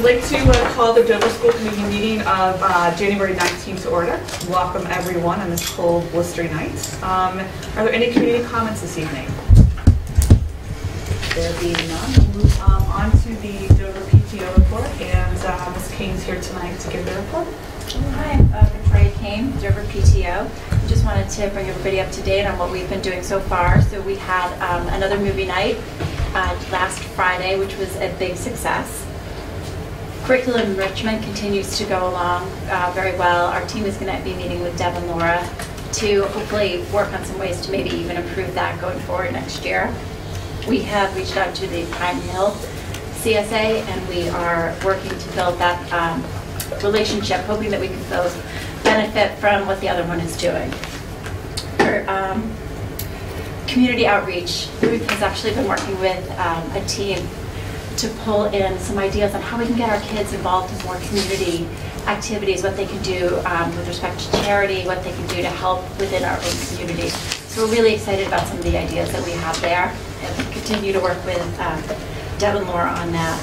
I'd like to call the Dover School Committee meeting of January 19th to order. Welcome everyone on this cold, blustery night. Are there any community comments this evening? There being none, we'll move on to the Dover PTO report, and Ms. Kane's here tonight to give the report. Hi, I'm Victoria Kane, Dover PTO. I just wanted to bring everybody up to date on what we've been doing so far. So we had another movie night last Friday, which was a big success. Curriculum enrichment continues to go along very well. Our team is going to be meeting with Deb and Laura to hopefully work on some ways to maybe even improve that going forward next year. We have reached out to the Pine Hill CSA, and we are working to build that relationship, hoping that we can both benefit from what the other one is doing. For community outreach, Ruth has actually been working with a team to pull in some ideas on how we can get our kids involved in more community activities, what they can do with respect to charity, what they can do to help within our own community. So we're really excited about some of the ideas that we have there, and we continue to work with Deb and Laura on that.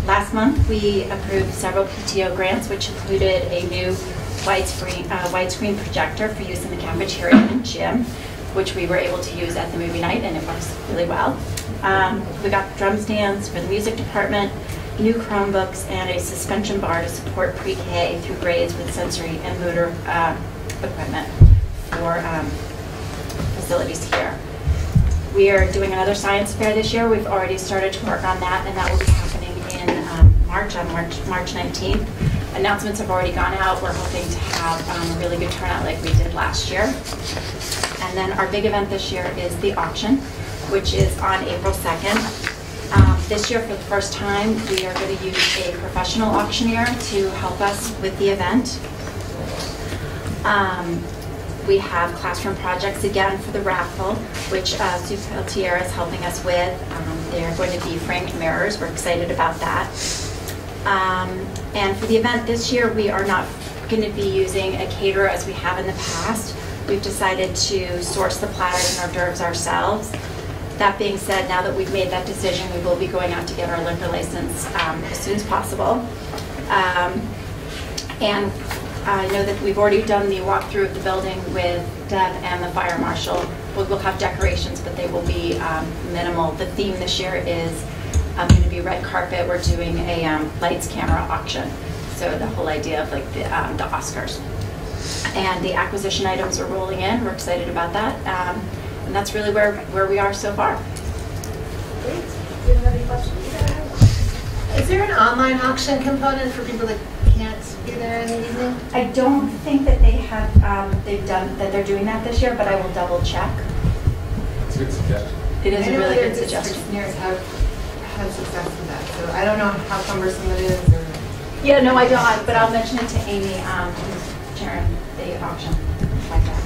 Last month, we approved several PTO grants, which included a new widescreen projector for use in the cafeteria and gym, which we were able to use at the movie night, and it works really well. We got drum stands for the music department, new Chromebooks, and a suspension bar to support pre-K through grades with sensory and motor equipment for facilities here. We are doing another science fair this year. We've already started to work on that, and that will be happening in March 19th. Announcements have already gone out. We're hoping to have a really good turnout like we did last year. And then our big event this year is the auction, which is on April 2nd. This year, for the first time, we are going to use a professional auctioneer to help us with the event. We have classroom projects again for the raffle, which Sue Peltier is helping us with. They're going to be framed mirrors. We're excited about that. And for the event this year, we are not going to be using a caterer as we have in the past. We've decided to source the platters and hors d'oeuvres ourselves. That being said, now that we've made that decision, we will be going out to get our liquor license as soon as possible. And I know that we've already done the walkthrough of the building with Deb and the fire marshal. We'll have decorations, but they will be minimal. The theme this year is going to be red carpet. We're doing a lights, camera auction. So the whole idea of like the Oscars. And the acquisition items are rolling in. We're excited about that. And that's really where we are so far. Great. Do you have any questions? Is there an online auction component for people that can't be there in the evening? I don't think that they have, they're doing that this year, but I will double check. It's a good suggestion. It is a really good suggestion. Engineers have had success with that, so I don't know how cumbersome it is. Or... Yeah, no, I don't, but I'll mention it to Amy, who's chairing the auction like that.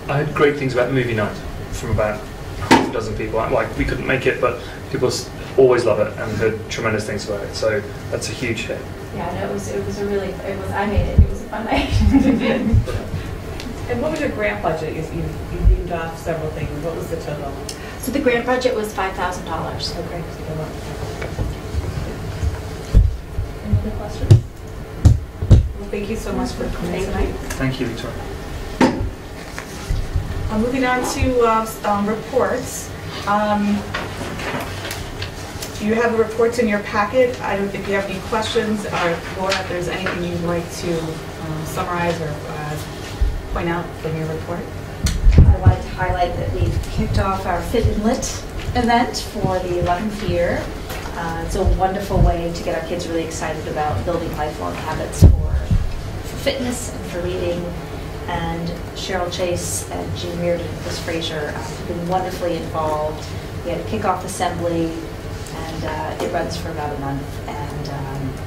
I heard great things about the movie night from about half a dozen people. Like, we couldn't make it, but people always love it and heard tremendous things about it. So that's a huge hit. Yeah, no, it was I made it. It was a fun night. And what was your grant budget? You deemed off several things. What was the total? So the grant budget was $5,000. Okay. Any other questions? Well, thank you so much for coming tonight. Thank you, Victoria. Moving on to reports. You have the reports in your packet. I don't think you have any questions, or Laura, if there's anything you'd like to summarize or point out from your report. I wanted to highlight that we've kicked off our Fit and Lit event for the 11th year. It's a wonderful way to get our kids really excited about building lifelong habits for fitness and for reading. And Cheryl Chase and Jean Reardon and Chris Fraser have been wonderfully involved. We had a kickoff assembly, and it runs for about a month. And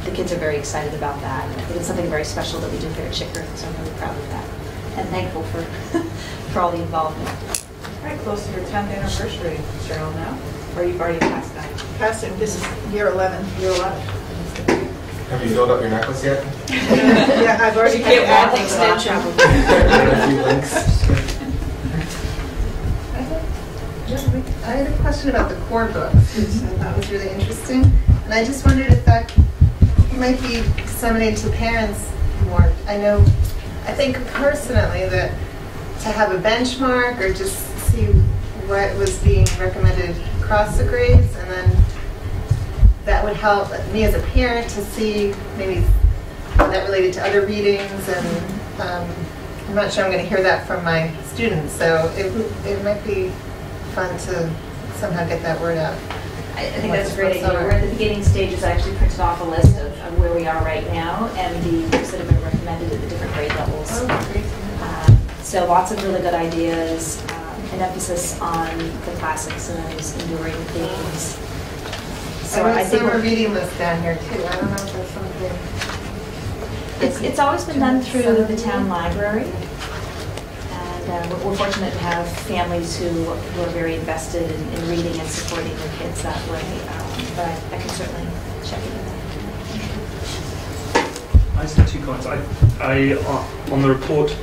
the kids are very excited about that. I think it's something very special that we do here at Chicker, so I'm really proud of that. And thankful for, for all the involvement. Very close to your 10th anniversary, Cheryl, now? Or you've already passed that? Passed it. This is year 11. Year 11. Have you filled up your necklace yet? Yeah, I've already Get had one an extension. A few links. I had a question about the core books, which I thought was really interesting. And I just wondered if that might be disseminated to parents more. I think personally that to have a benchmark or just see what was being recommended across the grades, and then that would help me as a parent to see maybe how that related to other readings, and I'm not sure I'm going to hear that from my students, so it might be fun to somehow get that word out. I think that's a great idea. We're at the beginning stages. I actually printed off a list of where we are right now and the books that have been recommended at the different grade levels. Oh, great. So lots of really good ideas, an emphasis on the classics and those enduring themes. So I think we're reading list down here too. I don't know if there's something. It's always been done through the town library. And we're fortunate to have families who are very invested in reading and supporting their kids that way. But I can certainly check it in. I just have 2 comments. On the report,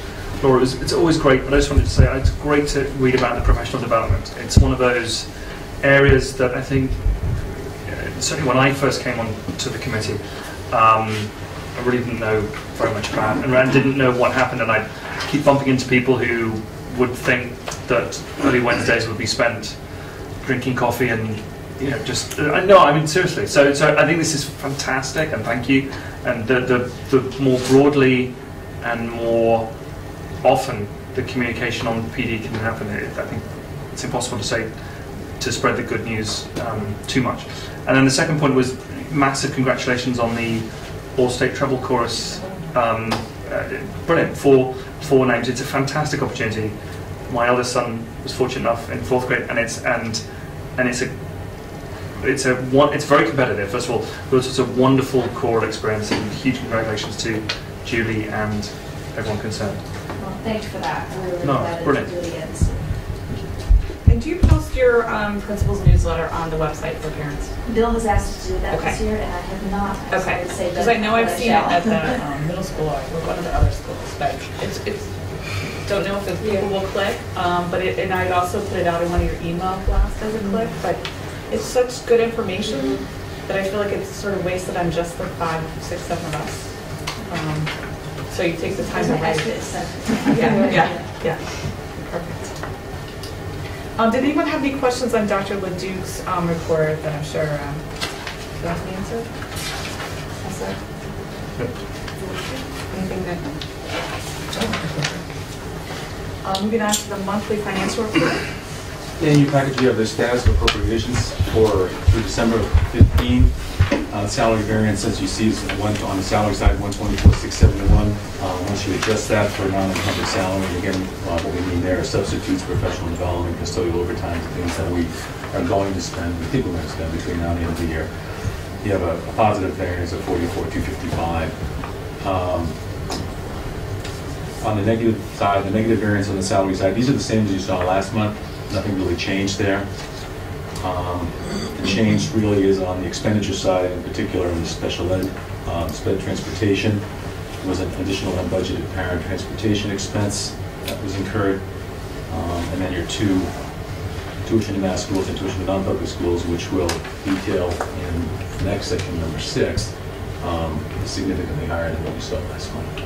Laura, it's always great, but I just wanted to say it's great to read about the professional development. It's one of those areas that I think, certainly when I first came on to the committee, I really didn't know very much about, and I didn't know what happened, and I'd keep bumping into people who would think that early Wednesdays would be spent drinking coffee and seriously. So I think this is fantastic, and thank you. And the more broadly and more often the communication on PD can happen, I think it's impossible to spread the good news too much. And then the second point was massive congratulations on the All-State Treble Chorus. Brilliant, four names. It's a fantastic opportunity. My eldest son was fortunate enough in 4th grade, and it's very competitive. First of all, but it's a wonderful choral experience, and huge congratulations to Julie and everyone concerned. Well, thanks for that. I'm really No, glad brilliant. it really is. And do you post your principal's newsletter on the website for parents? Bill has asked us to do that Okay. this year, and I have not. So Okay, I would say because that I know I've I seen it shall. at the middle school or one of the other schools, but it's don't know if the people will click, and I'd also put it out in one of your email blasts as a click, but it's such good information that I feel like it's sort of wasted on just the 5, 6, 7 of us. So you take the time to write it. Yeah. Perfect. Did anyone have any questions on Dr. LeDuc's report that I'm sure you want to answer? Yes, sir. Anything that? Moving on to the monthly financial report. In your package, you have the status of appropriations through December of 15. Salary variance, as you see, is on the salary side, 124,671. Once you adjust that for non-encumbered salary, again, what we mean there are substitutes, professional development, custodial overtime, things that we are going to spend, we think we're going to spend between now and the end of the year. You have a positive variance of 44,255. On the negative side, the negative variance on the salary side, these are the same as you saw last month. Nothing really changed there. The change really is on the expenditure side, in particular in the special ed, sped transportation. There was an additional unbudgeted parent transportation expense that was incurred. And then your 2 tuition to mass schools and tuition to non-public schools, which we'll detail in the next section, number 6, is significantly higher than what we saw last month.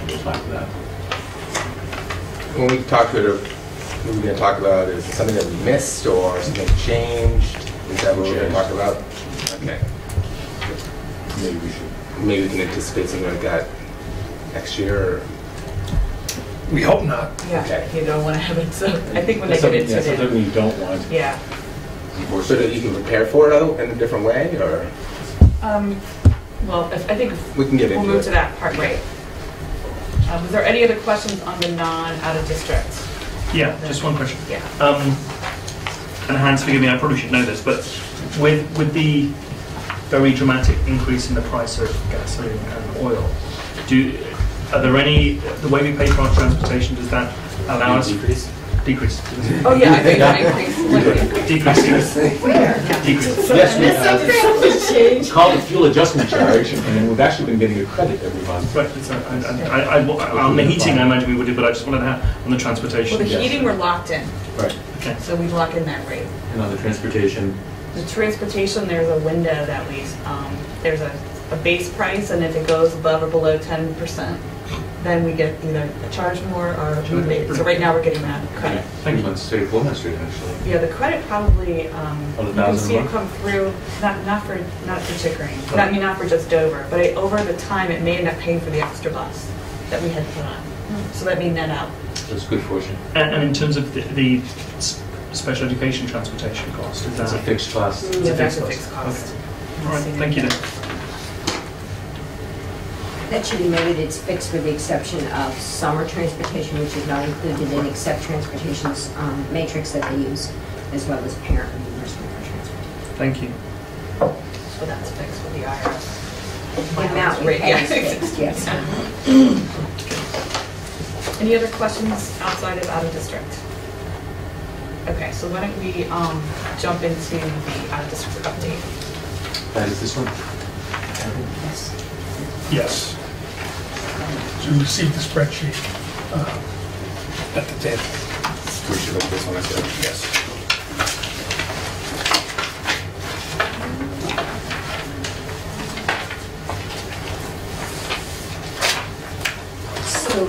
We'll talk to that. When we talk to it, what we're going to talk about is something that we missed or something changed. Is that what we're going to talk about? Okay. Maybe we can anticipate something like that next year. Or... We hope not. Yeah, Okay. you don't want to have it, so I think when they get into something it. you don't want. Yeah. Or so that you can prepare for it in a different way, or Well, I think we can get we'll into move it. to that part, right? Was there any other questions on the non-out-of-district? Yeah, just one question. Yeah. And Hans, forgive me, I probably should know this, but with the very dramatic increase in the price of gasoline and oil, are there any, the way we pay for our transportation, does that allow us? Decrease. Oh, yeah, I think that increase. Decrease. Decrease. Yes, it's called a fuel adjustment charge, and we've actually been getting a credit every month. Right, on the heating, I imagine we would do, but I just wanted to have on the transportation. Well, the Yes. heating, we're locked in, Right. Okay. so we lock in that rate. And on the transportation, The transportation, there's a window that there's a base price, and if it goes above or below 10%, then we get either a charge more or a rebate. So right now, we're getting that credit. Thank you. let's say Plymouth Street, actually. Yeah, the credit probably, you $1,000 can see a it month? come through, not for Chickering, not for just Dover, but over the time, it may end up paying for the extra bus that we had put on. So that may net out. That's good fortune. And in terms of the special education transportation cost, is That's a that? fixed cost. It's Yeah, a that's fixed a cost. fixed cost. Okay. All right, thank you then. That should be noted, it's fixed with the exception of summer transportation, which is not included in Accept Transportation's matrix that they use, as well as parent reimbursement for transportation. Thank you. So that's fixed with the IRS. The amount we Rate, pay yeah. is fixed, yes. Any other questions outside of out of district? Okay, so why don't we jump into the out of district update? That is this one? Yes. So you received the spreadsheet at the table. We should look at this one, I said. Yes. So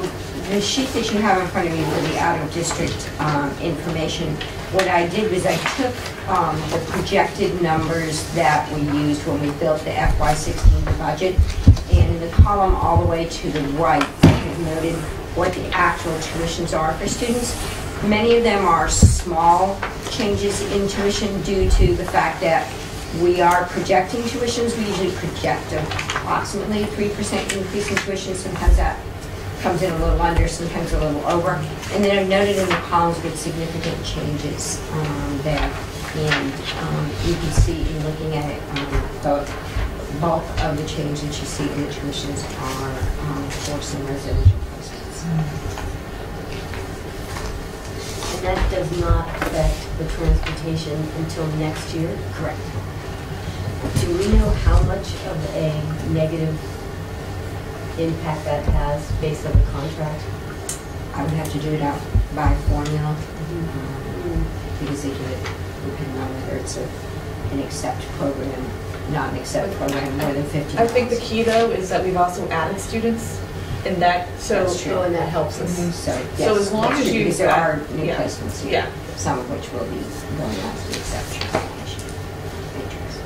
the sheet that you have in front of you with the out-of-district information, what I did was I took the projected numbers that we used when we built the FY16 budget, and in the column all the way to the right, I have noted what the actual tuitions are for students. Many of them are small changes in tuition due to the fact that we are projecting tuitions. We usually project approximately 3% increase in tuition. Sometimes that comes in a little under, sometimes a little over. And then I've noted in the columns with significant changes there. And you can see in looking at it, the bulk of the change that you see in the tuitions are for some residential placements. And that does not affect the transportation until next year? Correct. Do we know how much of a negative impact that has based on the contract? I would have to do it out by formula, because they do it depending on whether it's an accept program, not an accept program, more than 50. I think the key though is that we've also added students in that, so. That's true. Oh, and that helps us. So, So yes, as long that's as true, you. because there are new yeah, placements here, Yeah. some of which will be going out to the accept transportation matrix.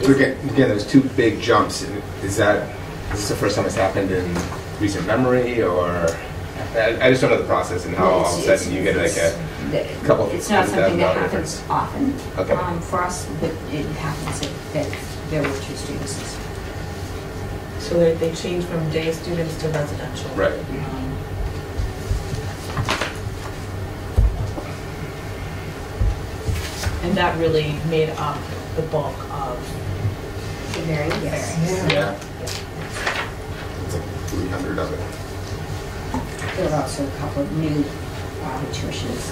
So again, there's two big jumps. Is this the first time it's happened in recent memory, or I just don't know the process and how all of a sudden you get like a couple. It's not something that $100,000 happens often Okay. for us, but it happens that there were two students. So they change from day students to residential. Right. And that really made up the bulk of The very, yes. Yeah. It's like 300 of it. There are also a couple of new tuitions.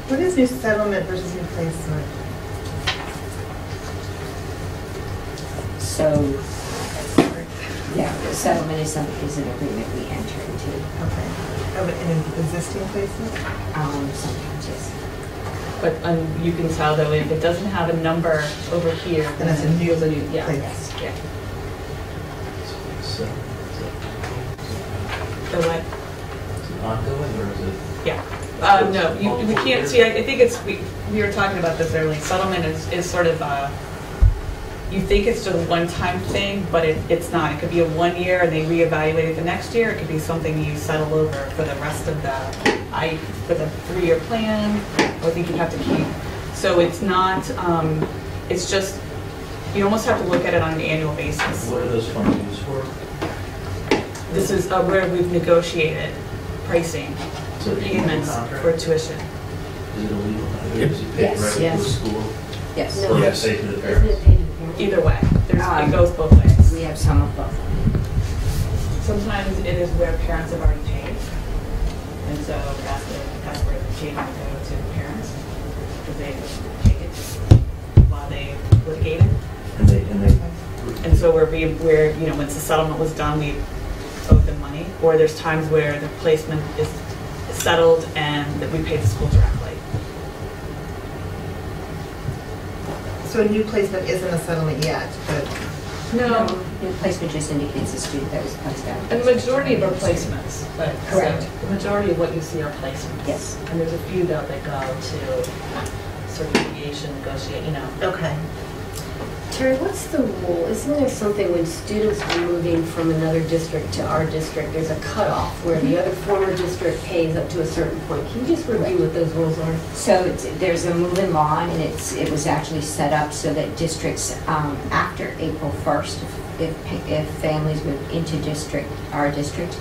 What is new settlement versus new placement? So, yeah, the settlement is an agreement we enter into. Okay. Of an existing placement? Sometimes, yes. But you can tell though, if it doesn't have a number over here, Then it's a new yeah. place. Yeah. So what? Ongoing, or is it? Yeah. No, we can't see, I think we were talking about this earlier, settlement is sort of you think it's just a one-time thing, but it's not. It could be a 1 year and they reevaluate it the next year. It could be something you settle over for the rest of for the 3-year plan. I think you have to keep. So it's not, it's just, you almost have to look at it on an annual basis. What are those funds used for? This is where we've negotiated pricing, So the payments contract? for tuition. Is it illegal? Is it paid Yes, directly to the yes. school? Yes. Or is it Yes. paid to the Isn't parents? it paid to the parents? Either way, Um, it goes both ways. We have some of both. Sometimes it is where parents have already paid. so that's where the change would go to the parents, because they would take it while they litigate it. And so we're, you know, once the settlement was done, we owed them money, or there's times where the placement is settled and that we pay the school directly. So a new placement isn't a settlement yet, but No, New placement just indicates a student that was placed out. and the majority of our placements, but Correct. so the majority of what you see are placements. Yes. And there's a few though that go to sort of mediation, negotiate, you know. okay. Terry, what's the rule? Isn't there something when students are moving from another district to our district, there's a cutoff where the other former district pays up to a certain point? Can you just review what those rules are? So there's a move-in law, and it was actually set up so that districts, after April 1st, if families move into our district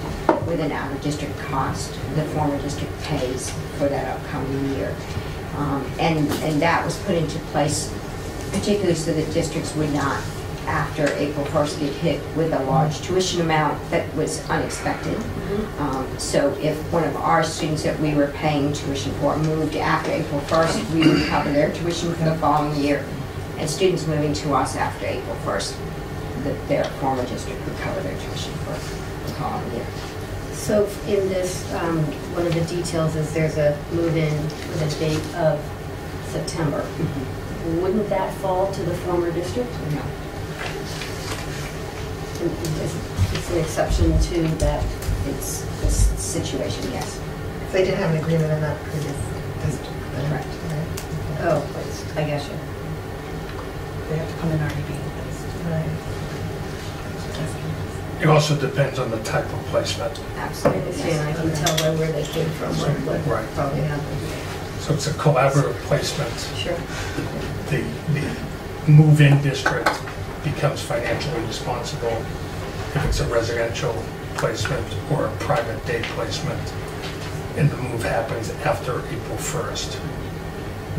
with an out-of-district cost, the former district pays for that upcoming year. And that was put into place particularly so that districts would not, after April 1st, get hit with a large tuition amount that was unexpected. So if one of our students that we were paying tuition for moved after April 1st, we would cover their tuition for the following year. And students moving to us after April 1st, their former district would cover their tuition for the following year. So in this, one of the details is there's a move-in with a date of September. Wouldn't that fall to the former district? No. It's an exception to that. It's this situation, yes. So they didn't have an agreement in that previous district. then, Correct. right? Oh, I guess you. They have to come in RDB. Right. It also depends on the type of placement. I Absolutely. understand, I can tell by where they came from, what Right. probably happened. So it's a collaborative placement. Sure. The move-in district becomes financially responsible if it's a residential placement or a private day placement, and the move happens after April 1st.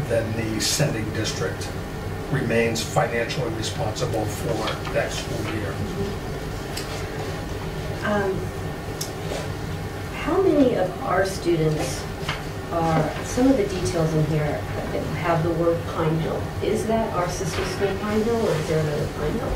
Then the sending district remains financially responsible for that school year. How many of our students are, some of the details in here have the word Pine Hill. Is that our sister school Pine Hill, or is there another Pine Hill?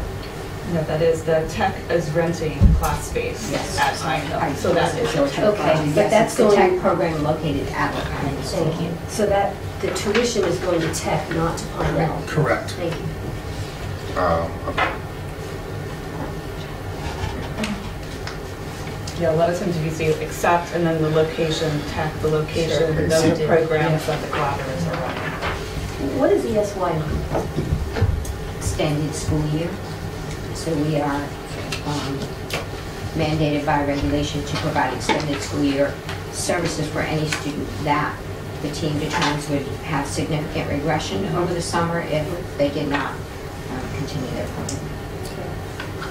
No, that is, the tech is renting class space Yes. at Pine Hill, so that is. Okay, but Yes, that's it's the tech going- program located at Pine Hill School. Thank you. So that, the tuition is going to Tech, not to Pine Hill? Correct. Thank you. Okay. Yeah, a lot of times if you see accept and then the location, tech, the location, Sure. those are programs that the collaboratives are running. What is ESY mean? Extended school year. So we are mandated by regulation to provide extended school year services for any student that the team determines would have significant regression over the summer if they did not continue their program.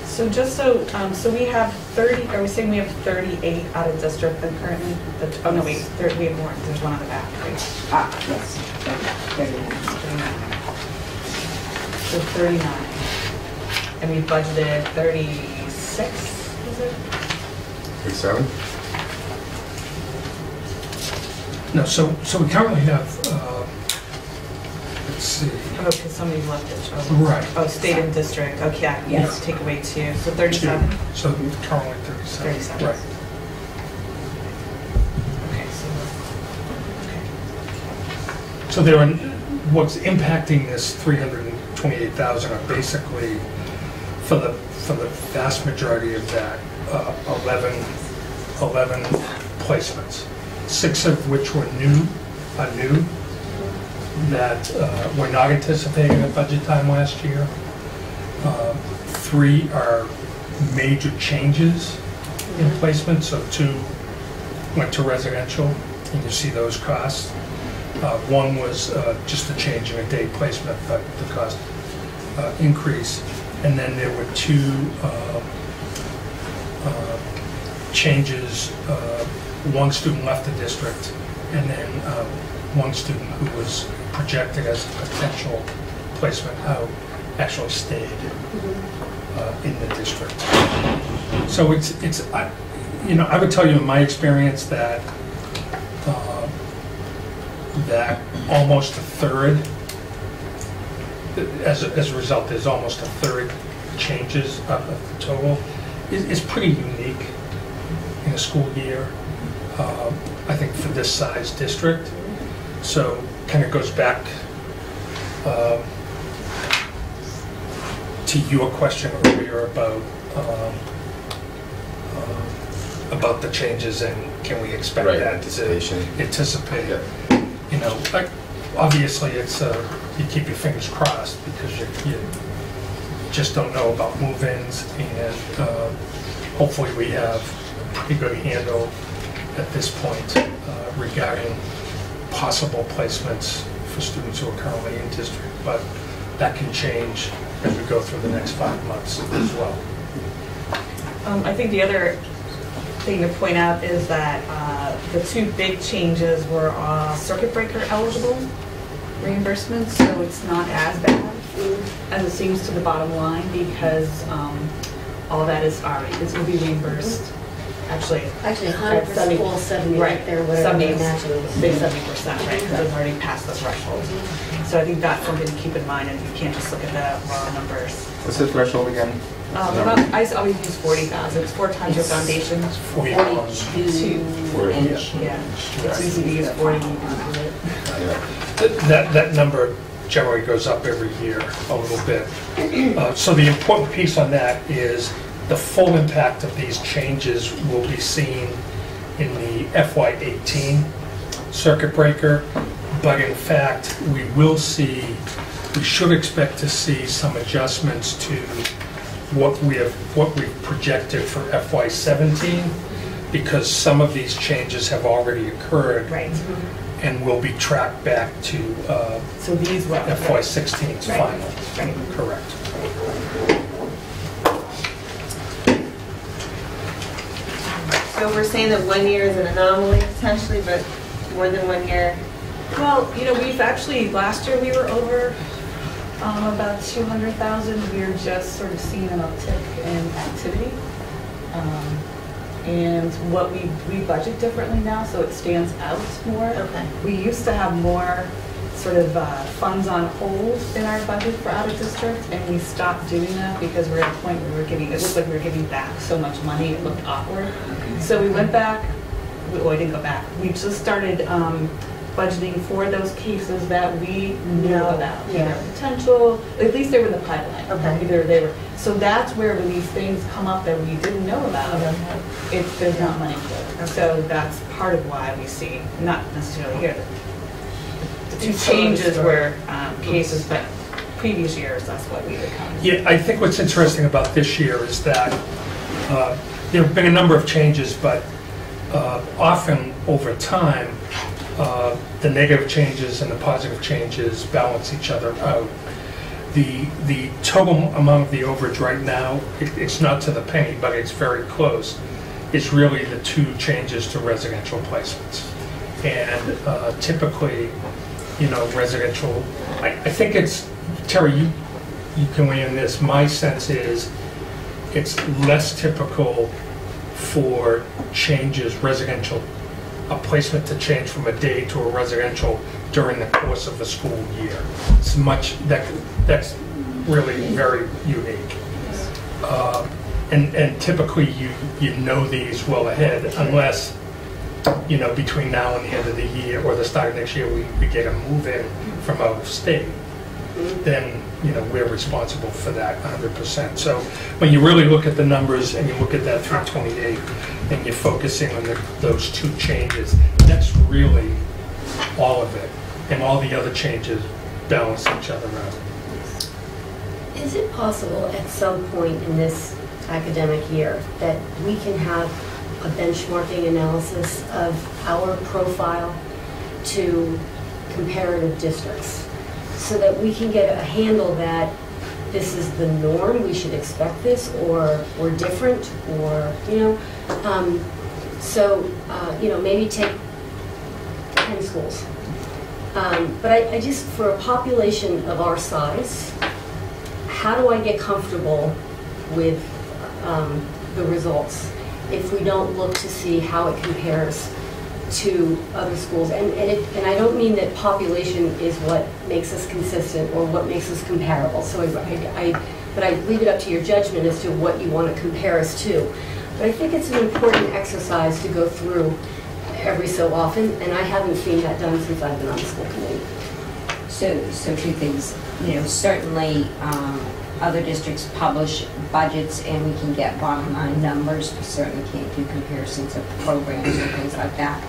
So just so we have 30, are we saying we have 38 out of district then currently? Oh no, wait, we have more, there's one on the back, right? Yes. 39. 39. So 39. And we budgeted 36, is it? 37? No, so we currently have, let's see, Oh, because somebody left it. Oh. right. Oh, state and district, okay, Yes. take away 2, so 37? So currently 37. 37. Right. Okay, so, okay. So there are, what's impacting this 328,000 are basically, for the vast majority of that, 11 placements, 6 of which were new, that were not anticipated at budget time last year. 3 are major changes in placement, so 2 went to residential, and you see those costs. 1 was just a change in a day placement, but the cost increase. And then there were 2 changes. 1 student left the district, and then 1 student who was projected as a potential placement out actually stayed in the district. So it's I would tell you in my experience that that almost a third, as a result, there's almost a third changes of the total, is pretty unique in a school year, I think, for this size district. So kind of goes back to your question earlier about the changes and can we expect Right, that anticipation. to anticipate. Yeah. You know, like, obviously it's you keep your fingers crossed because you just don't know about move-ins, and hopefully we have a pretty good handle at this point regarding possible placements for students who are currently in district, but that can change as we go through the next 5 months as well. I think the other thing to point out is that the two big changes were circuit breaker eligible reimbursements, so it's not as bad as it seems to the bottom line because all that is already, it's going to be reimbursed. Actually 100% full 70 right there, whatever 70, the national is. big 70%, right, because it's already passed the threshold. So I think that's something to keep in mind, and you can't just look at the raw numbers. What's the threshold again? I always use 40,000. It's 4 times your foundation. 42 and Yeah, change. it's easy to use 40. That number generally goes up every year a little bit. So the important piece on that is the full impact of these changes will be seen in the FY18 circuit breaker, but in fact, we should expect to see some adjustments to what we've projected for FY17, because some of these changes have already occurred. Right. And will be tracked back to So these were FY16's Right. final. Right. Correct. So we're saying that 1 year is an anomaly potentially, but more than 1 year. Well, you know, we've actually, last year we were over about 200,000. We are just sort of seeing an uptick in activity. And what we budget differently now, so it stands out more. Okay. We used to have more sort of funds on hold in our budget for out of district, and we stopped doing that because we're at a point where it looked like we were giving back so much money, it looked awkward. So we went back, I didn't go back, we just started budgeting for those cases that we knew about, either potential, at least they were in the pipeline. Okay. Either they were, so that's where when these things come up that we didn't know about, there's not money for it. So that's part of why we see, not necessarily here, the two changes were cases, but previous years, that's what we would come. Yeah, I think what's interesting about this year is that there have been a number of changes, but often over time, the negative changes and the positive changes balance each other out. The total amount of the overage right now, it's not to the penny, but it's very close. It's really the two changes to residential placements. And typically, you know, residential, I think it's, Terry, you can weigh in this. My sense is it's less typical for changes, residential, a placement to change from a day to a residential during the course of a school year. It's much, that's really very unique. And typically you know these well ahead, unless, you know, between now and the end of the year or the start of next year, we get a move-in from out of state. Then, you know, we're responsible for that 100%. So when you really look at the numbers and you look at that 328 and you're focusing on those two changes, that's really all of it. And all the other changes balance each other out. Is it possible at some point in this academic year that we can have a benchmarking analysis of our profile to comparative districts so that we can get a handle that this is the norm, we should expect this, or we're different, or, you know, you know, maybe take 10 schools. But I just, for a population of our size, how do I get comfortable with the results if we don't look to see how it compares to other schools. And I don't mean that population is what makes us consistent or what makes us comparable. So but I leave it up to your judgment as to what you want to compare us to. But I think it's an important exercise to go through every so often, and I haven't seen that done since I've been on the school committee. So two things, certainly other districts publish budgets and we can get bottom line numbers. We certainly can't do comparisons of programs and things like that.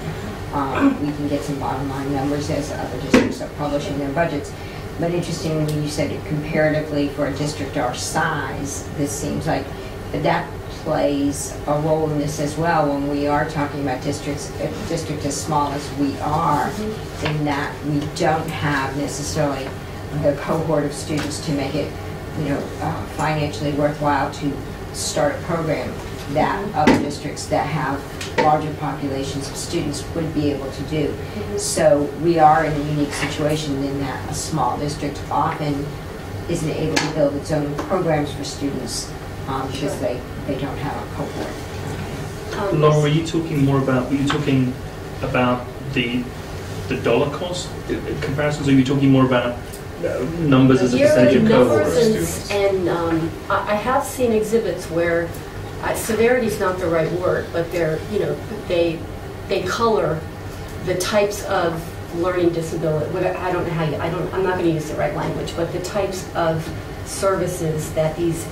We can get some bottom line numbers as other districts are publishing their budgets. But interestingly, you said it comparatively for a district our size, this seems like that plays a role in this as well when we are talking about districts, a district as small as we are, in that we don't have necessarily the cohort of students to make it, financially worthwhile to start a program that other districts that have larger populations of students would be able to do. So we are in a unique situation in that a small district often isn't able to build its own programs for students because they don't have a cohort. Laura, were you talking about the dollar cost comparisons, or were you talking more about numbers as a percentage of cohort students? And I have seen exhibits where severity is not the right word, but they color the types of learning disability. I don't know how I'm not going to use the right language, but the types of services that these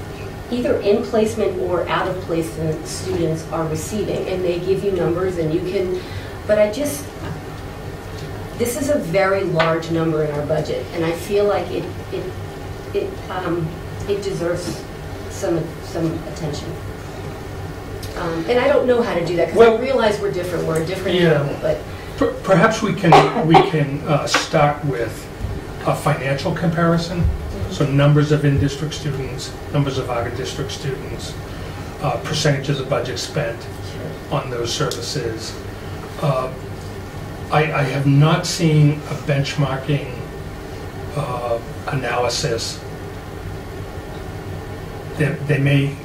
either in placement or out of placement students are receiving, and they give you numbers, and you can. But this is a very large number in our budget, and I feel like it deserves some attention. And I don't know how to do that because I realize we're different. We're a different level, but perhaps we can start with a financial comparison. So numbers of in-district students, numbers of out-of-district students, percentages of budget spent on those services. I have not seen a benchmarking analysis. They may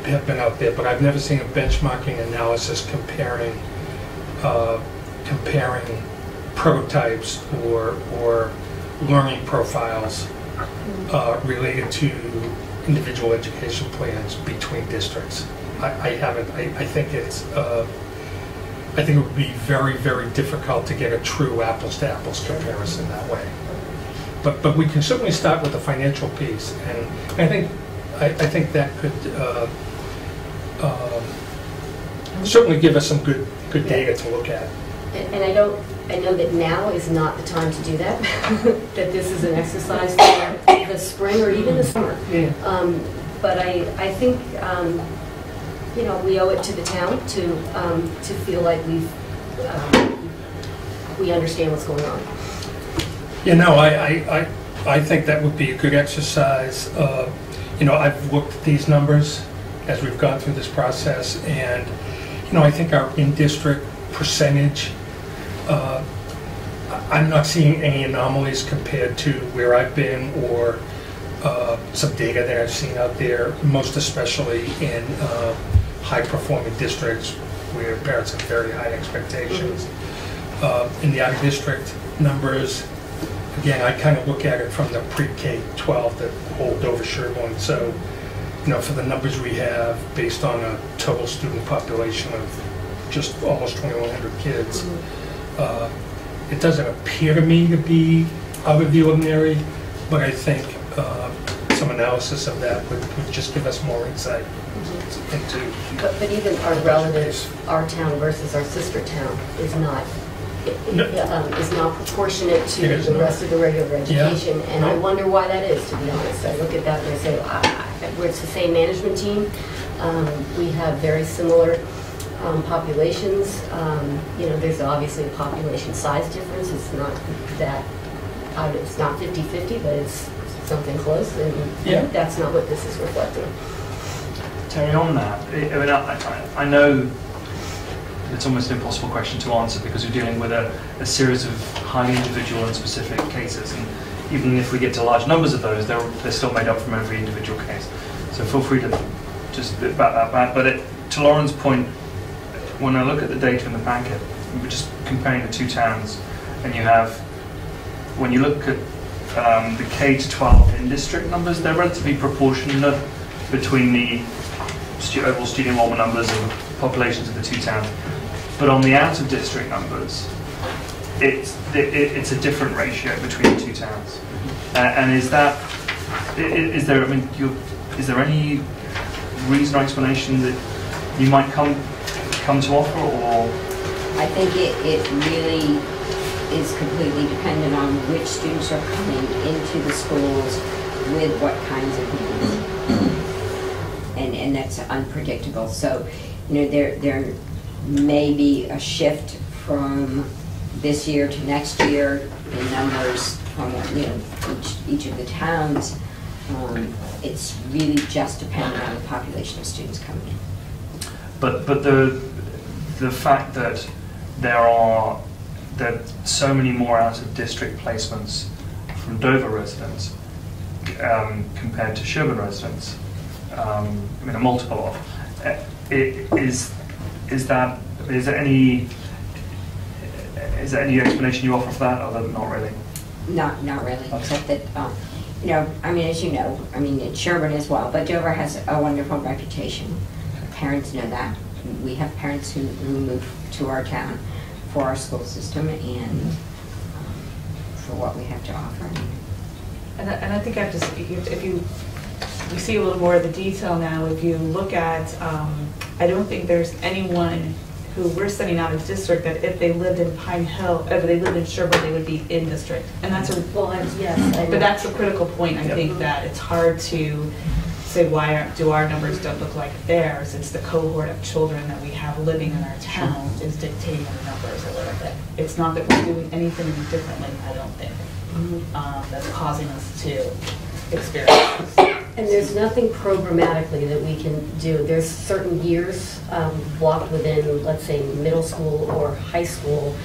have been out there, but I've never seen a benchmarking analysis comparing prototypes or learning profiles related to individual education plans between districts. I haven't. I think it's. I think it would be very, very difficult to get a true apples-to-apples comparison that way. But we can certainly start with the financial piece, and I think that could certainly give us some good data to look at. And I know that now is not the time to do that. That this is an exercise for the spring or even the summer. Yeah. But I think we owe it to the town to feel like we understand what's going on. I think that would be a good exercise. I've looked at these numbers as we've gone through this process, and I think our in-district percentage, I'm not seeing any anomalies compared to where I've been or some data that I've seen out there, most especially in high-performing districts where parents have very high expectations. In the out-of-district numbers, again, I kind of look at it from the pre-K-12, the whole Dover-Sherborne. So, for the numbers we have based on a total student population of just almost 2,100 kids, it doesn't appear to me to be out of the ordinary, but I think some analysis of that would just give us more insight into. But even our relatives, our town versus our sister town, is not proportionate to the rest of the regular education, and I wonder why that is, to be honest. I look at that and I say, well, it's the same management team. We have very similar populations. There's obviously a population size difference. It's not that, it's not 50-50, but it's something close, and that's not what this is reflecting. Terry, on that, I know it's almost an impossible question to answer because you're dealing with a series of highly individual and specific cases, and even if we get to large numbers of those, they're still made up from every individual case. So feel free to just bat that back. But to Lauren's point, when I look at the data in the packet, we're just comparing the two towns, and you have, when you look at the K to 12 in-district numbers, they're relatively proportionate between the overall student enrollment numbers and populations of the two towns. But on the out-of-district numbers, it's a different ratio between the two towns. And is there any reason or explanation that you might come to offer, or? I think it really is completely dependent on which students are coming into the schools with what kinds of needs. And that's unpredictable. So, there may be a shift from this year to next year in numbers from each of the towns. It's really just dependent on the population of students coming in. But the fact that there are so many more out-of-district placements from Dover residents compared to Sherborne residents, a multiple of, is there any explanation you offer for that, or not really? Not really, except that, as you know, in Sherborne as well, but Dover has a wonderful reputation. Parents know that. We have parents who move to our town for our school system and for what we have to offer. And I think I have to speak, if you see a little more of the detail now, if you look at, I don't think there's anyone who we're sending out of district that if they lived in Pine Hill, if they lived in Sherborne, they would be in district. And that's but that's a critical point. I think that it's hard to say do our numbers don't look like theirs. It's the cohort of children that we have living in our town is dictating the numbers a little bit. It's not that we're doing anything differently, I don't think, that's causing us to experience this. And there's nothing programmatically that we can do. There's certain years blocked within, let's say, middle school or high school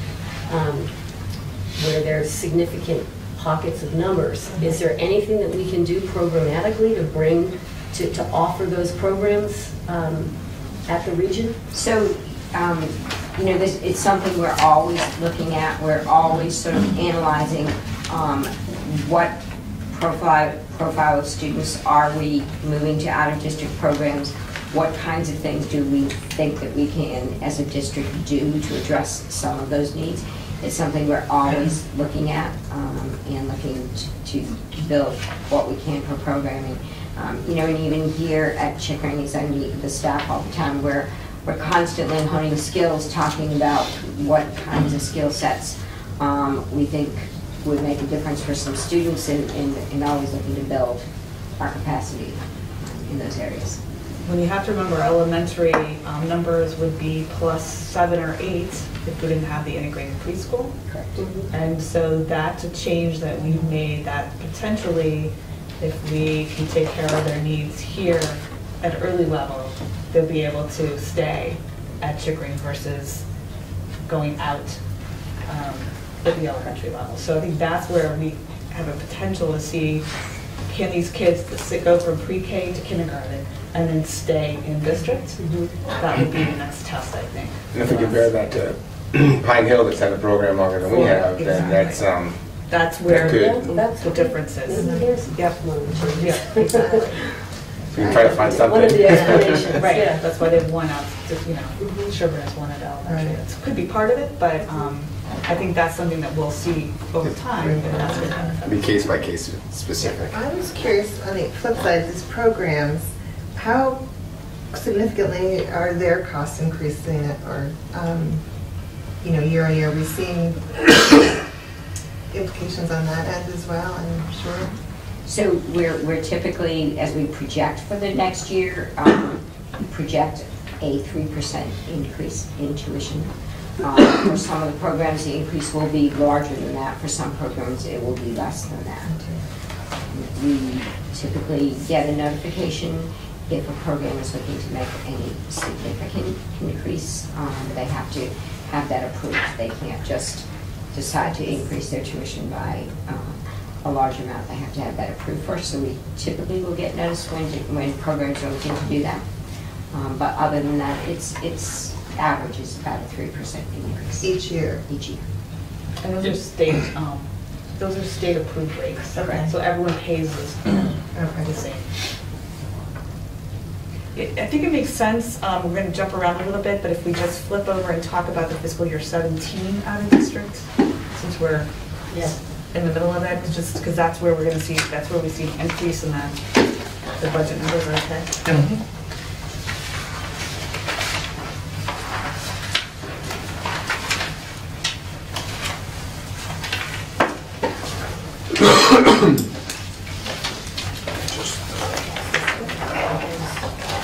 where there's significant pockets of numbers. Is there anything that we can do programmatically to bring, to offer those programs at the region? So, it's something we're always looking at. We're always sort of analyzing what profile of students are we moving to out-of-district programs? What kinds of things do we think that we can, as a district, do to address some of those needs? It's something we're always looking at and looking to build what we can for programming. And even here at Chickering, as I meet with the staff all the time, we're constantly honing skills, talking about what kinds of skill sets we think would make a difference for some students, and always looking to build our capacity in those areas. When you have to remember, elementary numbers would be +7 or 8 if we didn't have the integrated preschool. Correct. Mm-hmm. And so that's a change that we've made, that potentially if we can take care of their needs here at early level, they'll be able to stay at Chickering versus going out at the elementary level. So I think that's where we have a potential to see, can these kids go from pre-K to kindergarten and then stay in district? Mm-hmm. That would be the next test, I think. And if we compare that to Pine Hill, that's had a program longer than we have, then that's where that's the difference is. Yep. Yeah, exactly. We can try to find something. One of the explanations, Right, yeah. that's why they've won out, Sherborne has won at elementary. It could be part of it, but I think that's something that we'll see over time. And that's what It'd be case by case specific. I was curious, on the flip side, these programs, how significantly are their costs increasing, or year on year? Are we seeing implications on that end as well? I'm sure. So we're typically, as we project for the next year, project a 3% increase in tuition. For some of the programs, the increase will be larger than that. For some programs, it will be less than that. We typically get a notification if a program is looking to make any significant increase. They have to have that approved. They can't just decide to increase their tuition by a large amount. They have to have that approved first. So we typically will get notice when programs are looking to do that. But other than that, it's average is about a 3% increase Each year. each year. And those are state approved rates. Okay. So everyone pays the same. I think it makes sense, we're going to jump around a little bit, but if we just flip over and talk about the fiscal year 17 out of district, since we're in the middle of that, just because that's where we're going to see, that's where we see an increase in that, the budget numbers, okay?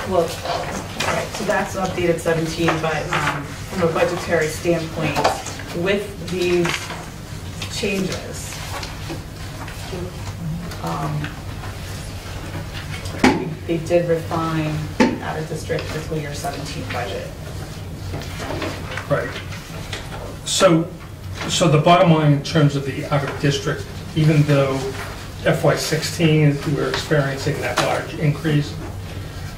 Well, all right, so that's updated 17, but from a budgetary standpoint, with these changes, they did refine out of district fiscal year 17 budget. Right. So the bottom line in terms of the out-of-district, even though FY16, we're experiencing that large increase,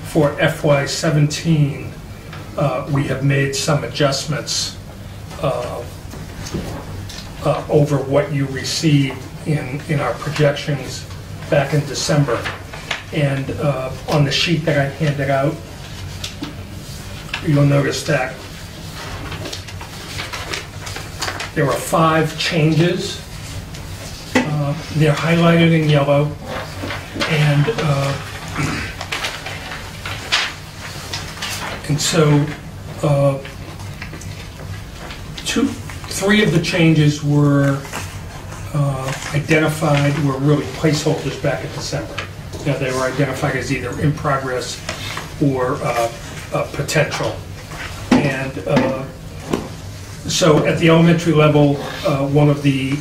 for FY17, we have made some adjustments over what you received in our projections back in December. And on the sheet that I handed out, you'll notice that there are 5 changes. They're highlighted in yellow, and so 3 of the changes were identified, were really placeholders back in December. Now, they were identified as either in progress or potential. And so at the elementary level, one of the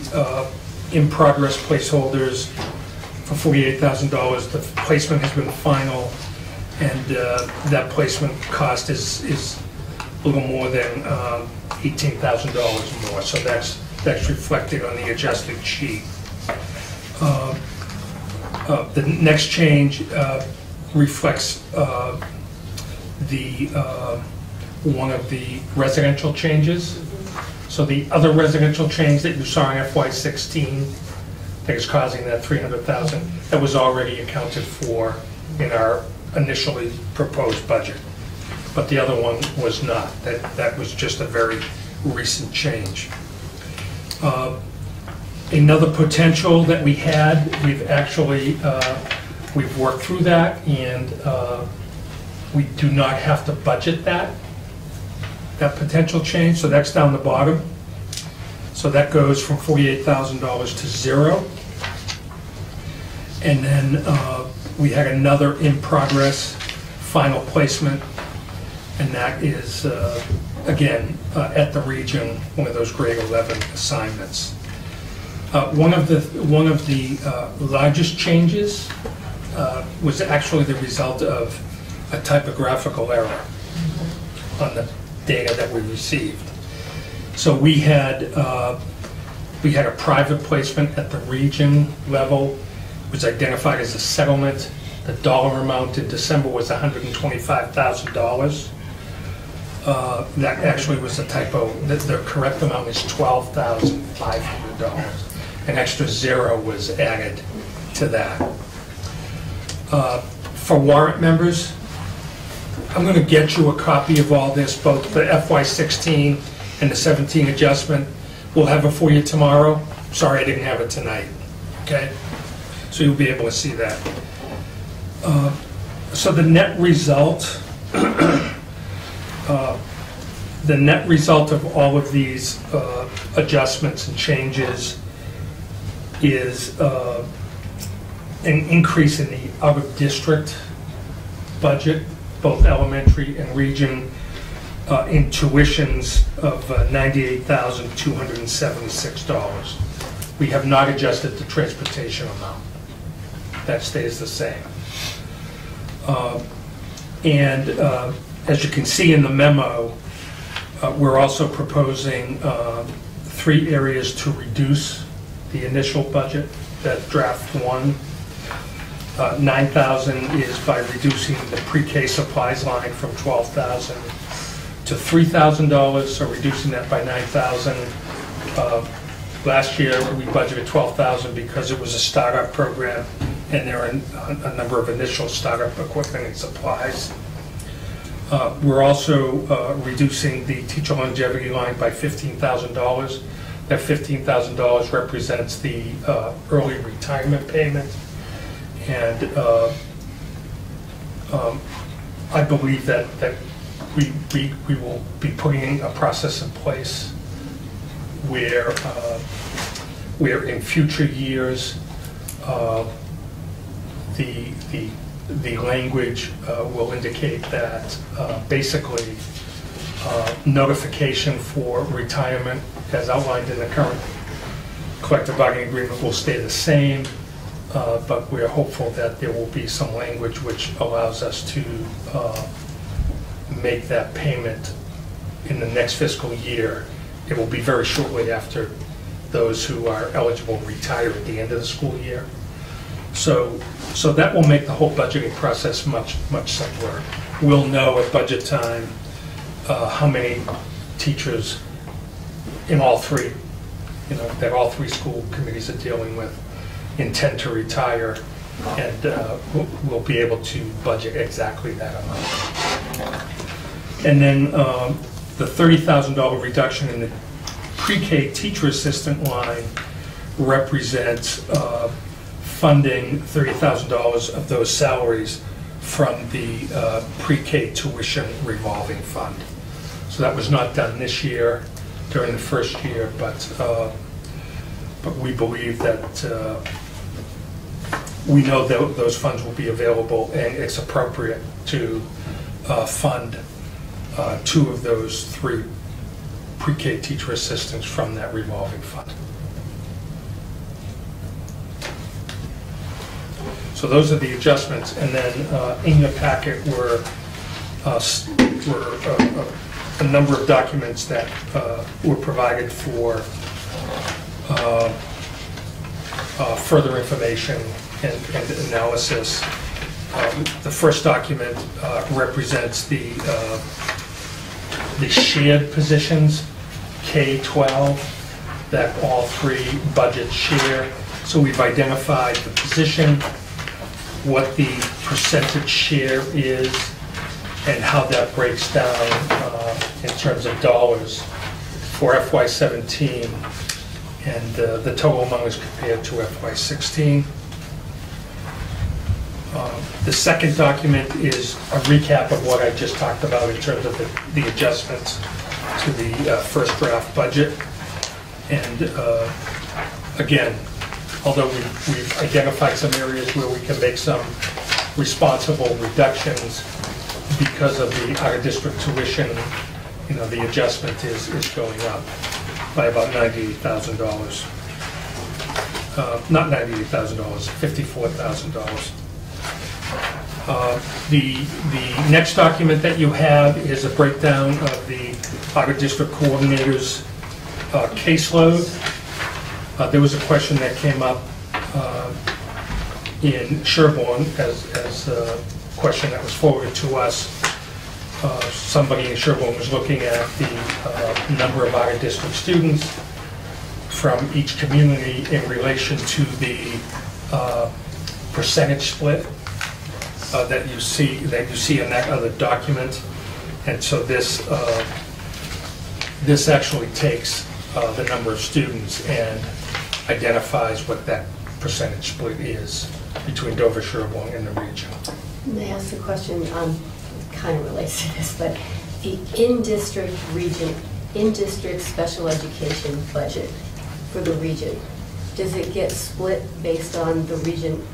in progress placeholders for $48,000, the placement has been final, and that placement cost is a little more than $18,000 more. So that's reflected on the adjusted sheet. The next change reflects one of the residential changes. So the other residential change that you saw in FY16 that is causing that $300,000, that was already accounted for in our initially proposed budget. But the other one was not. That was just a very recent change. Another potential that we had, we've actually we've worked through that, and we do not have to budget that potential change. So that's down the bottom. So that goes from $48,000 to 0. And then we had another in progress final placement, and that is again at the region, one of those grade 11 assignments. One of the largest changes was actually the result of a typographical error on the data that we received. So we had a private placement at the region level. It was identified as a settlement. The dollar amount in December was $125,000. That actually was a typo. The correct amount is $12,500. An extra 0 was added to that. For warrant members, I'm going to get you a copy of all this, both the FY16 and the 17 adjustment. We'll have it for you tomorrow. Sorry I didn't have it tonight. Okay? So you'll be able to see that. So the net result, of all of these adjustments and changes is an increase in the out-of-district budget, both elementary and region, in tuitions of $98,276. We have not adjusted the transportation amount. That stays the same. As you can see in the memo, we're also proposing 3 areas to reduce the initial budget, that draft 1. 9,000 is by reducing the pre-K supplies line from 12,000 to $3,000, so reducing that by $9,000. Last year, we budgeted $12,000 because it was a startup program, and there are a number of initial startup equipment and supplies. We're also reducing the teacher longevity line by $15,000. That $15,000 represents the early retirement payment, and I believe that we will be putting a process in place where in future years the language will indicate that basically notification for retirement as outlined in the current collective bargaining agreement will stay the same, but we're hopeful that there will be some language which allows us to make that payment in the next fiscal year. It will be very shortly after those who are eligible retire at the end of the school year. So that will make the whole budgeting process much simpler. We'll know at budget time how many teachers in all three, that all three school committees are dealing with intend to retire, and we'll be able to budget exactly that amount. And then the $30,000 reduction in the pre-K teacher assistant line represents funding $30,000 of those salaries from the pre-K tuition revolving fund. So that was not done this year during the first year, but we believe that we know that those funds will be available, and it's appropriate to fund two of those three pre-K teacher assistants from that revolving fund. So those are the adjustments, and then in your packet were a number of documents that were provided for further information and analysis. The first document represents the shared positions, K-12, that all three budgets share. So we've identified the position, what the percentage share is, and how that breaks down in terms of dollars for FY17, and the total amount is compared to FY16. The second document is a recap of what I just talked about in terms of the adjustments to the first draft budget. And again, although we've identified some areas where we can make some responsible reductions because of the out-of-district tuition, the adjustment is going up by about $98,000. Not $98,000, $54,000. The next document that you have is a breakdown of the out-of-district coordinators' caseload. There was a question that came up in Sherborne as a question that was forwarded to us. Somebody in Sherborne was looking at the number of out-of-district students from each community in relation to the percentage split that you see in that other document. And so this actually takes the number of students and identifies what that percentage split is between Dover, Sherborne, and the region. May I ask a question? Kind of relates to this, but the in-district special education budget for the region, does it get split based on the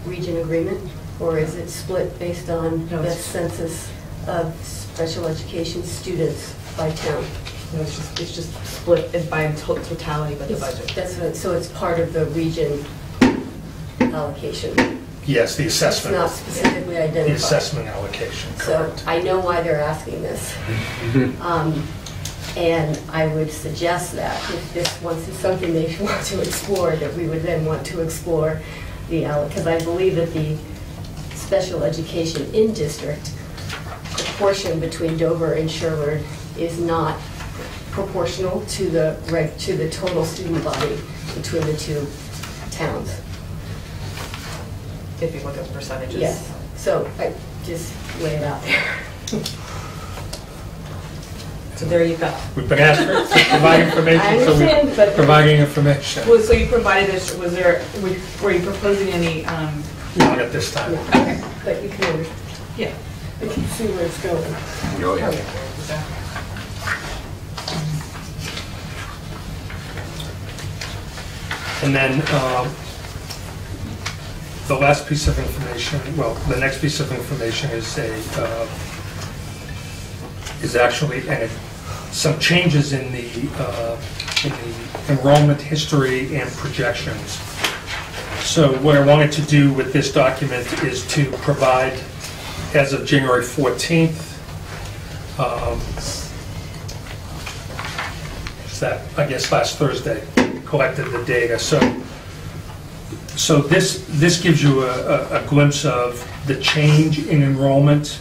region agreement, or is it split based on the census of special education students by town? No, it's just split by totality of the budget. That's right. So it's part of the region allocation. Yes, the assessment. It's not specifically identified. The assessment allocation, correct. So I know why they're asking this. And I would suggest that if this once is something they want to explore, that we would then want to explore because I believe that the special education in district proportion between Dover and Sherwood is not proportional to the total student body between the two towns. If you look at the percentages. Yes, so I just lay it out there. So there you go. We've been asked to provide I information, so understand, we're but providing information. Well, so you provided this, were you proposing any, Not at this time. okay, but you can, yeah. I can see where it's going. Oh, yeah. And then the last piece of information, well, the next piece of information is actually some changes in the enrollment history and projections. So what I wanted to do with this document is to provide, as of January 14th, I guess last Thursday, collected the data. So this gives you a glimpse of the change in enrollment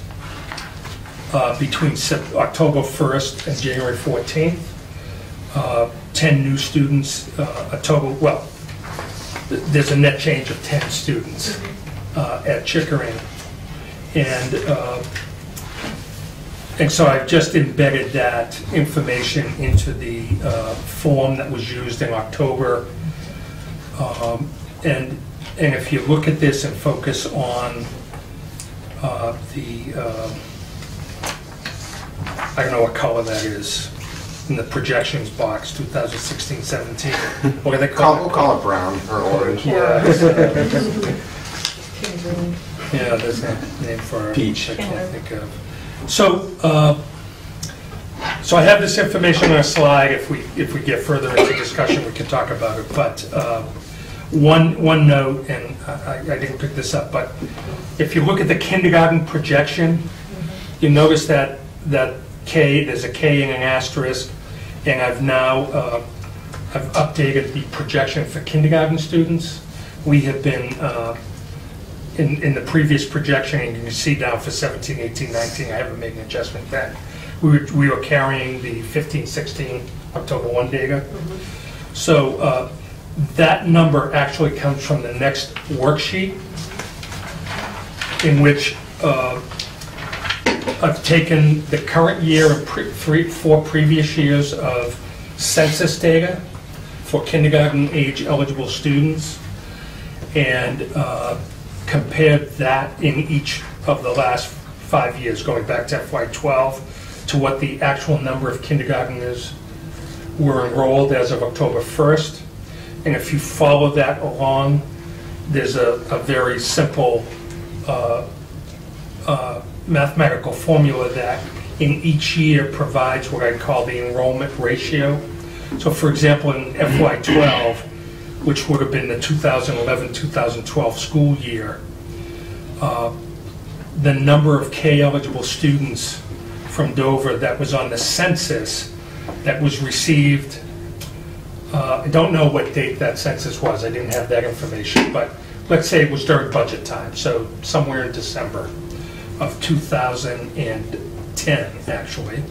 between October 1st and January 14th. 10 new students, a total, well, there's a net change of 10 students at Chickering. And so I've just embedded that information into the form that was used in October. And if you look at this and focus on I don't know what color that is, in the projections box, 2016-17. What do they call it? We'll call it brown or orange. Yeah, yeah, there's a name for it. Peach. I can't think of. So I have this information on a slide. If we get further into discussion, we can talk about it. But one note, and I didn't pick this up, but if you look at the kindergarten projection, you notice that K, there's a K and an asterisk, and I've now I've updated the projection for kindergarten students. We have been in the previous projection, and you can see down for 17, 18, 19, I haven't made an adjustment then. We were carrying the 15, 16 October 1 data. So that number actually comes from the next worksheet, in which I've taken the current year and 4 previous years of census data for kindergarten age eligible students, and compared that in each of the last 5 years, going back to FY12, to what the actual number of kindergarteners were enrolled as of October 1st. And if you follow that along, there's a very simple mathematical formula that in each year provides what I call the enrollment ratio. So for example, in FY12, which would have been the 2011-2012 school year, the number of K-eligible students from Dover that was on the census that was received, I don't know what date that census was, I didn't have that information, but let's say it was during budget time, so somewhere in December of 2010, actually.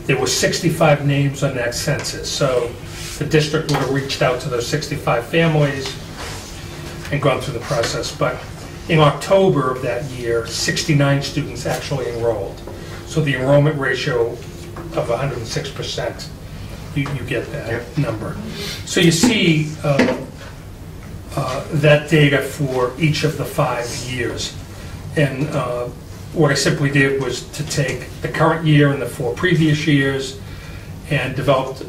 There were 65 names on that census, so the district would have reached out to those 65 families and gone through the process. But in October of that year, 69 students actually enrolled. So the enrollment ratio of 106%, you get that number. So you see that data for each of the 5 years. And what I simply did was to take the current year and the 4 previous years and developed,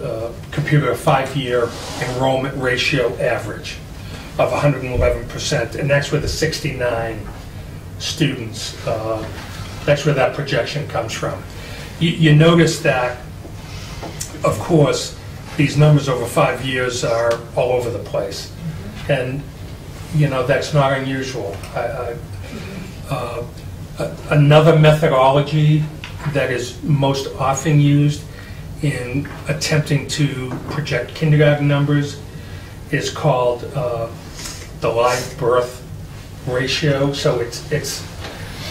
computed a 5-year enrollment ratio average of 111%, and that's where the 69 students, that's where that projection comes from. You notice that, of course, these numbers over 5 years are all over the place, and you know that's not unusual. Another methodology that is most often used in attempting to project kindergarten numbers is called the live birth ratio. So it's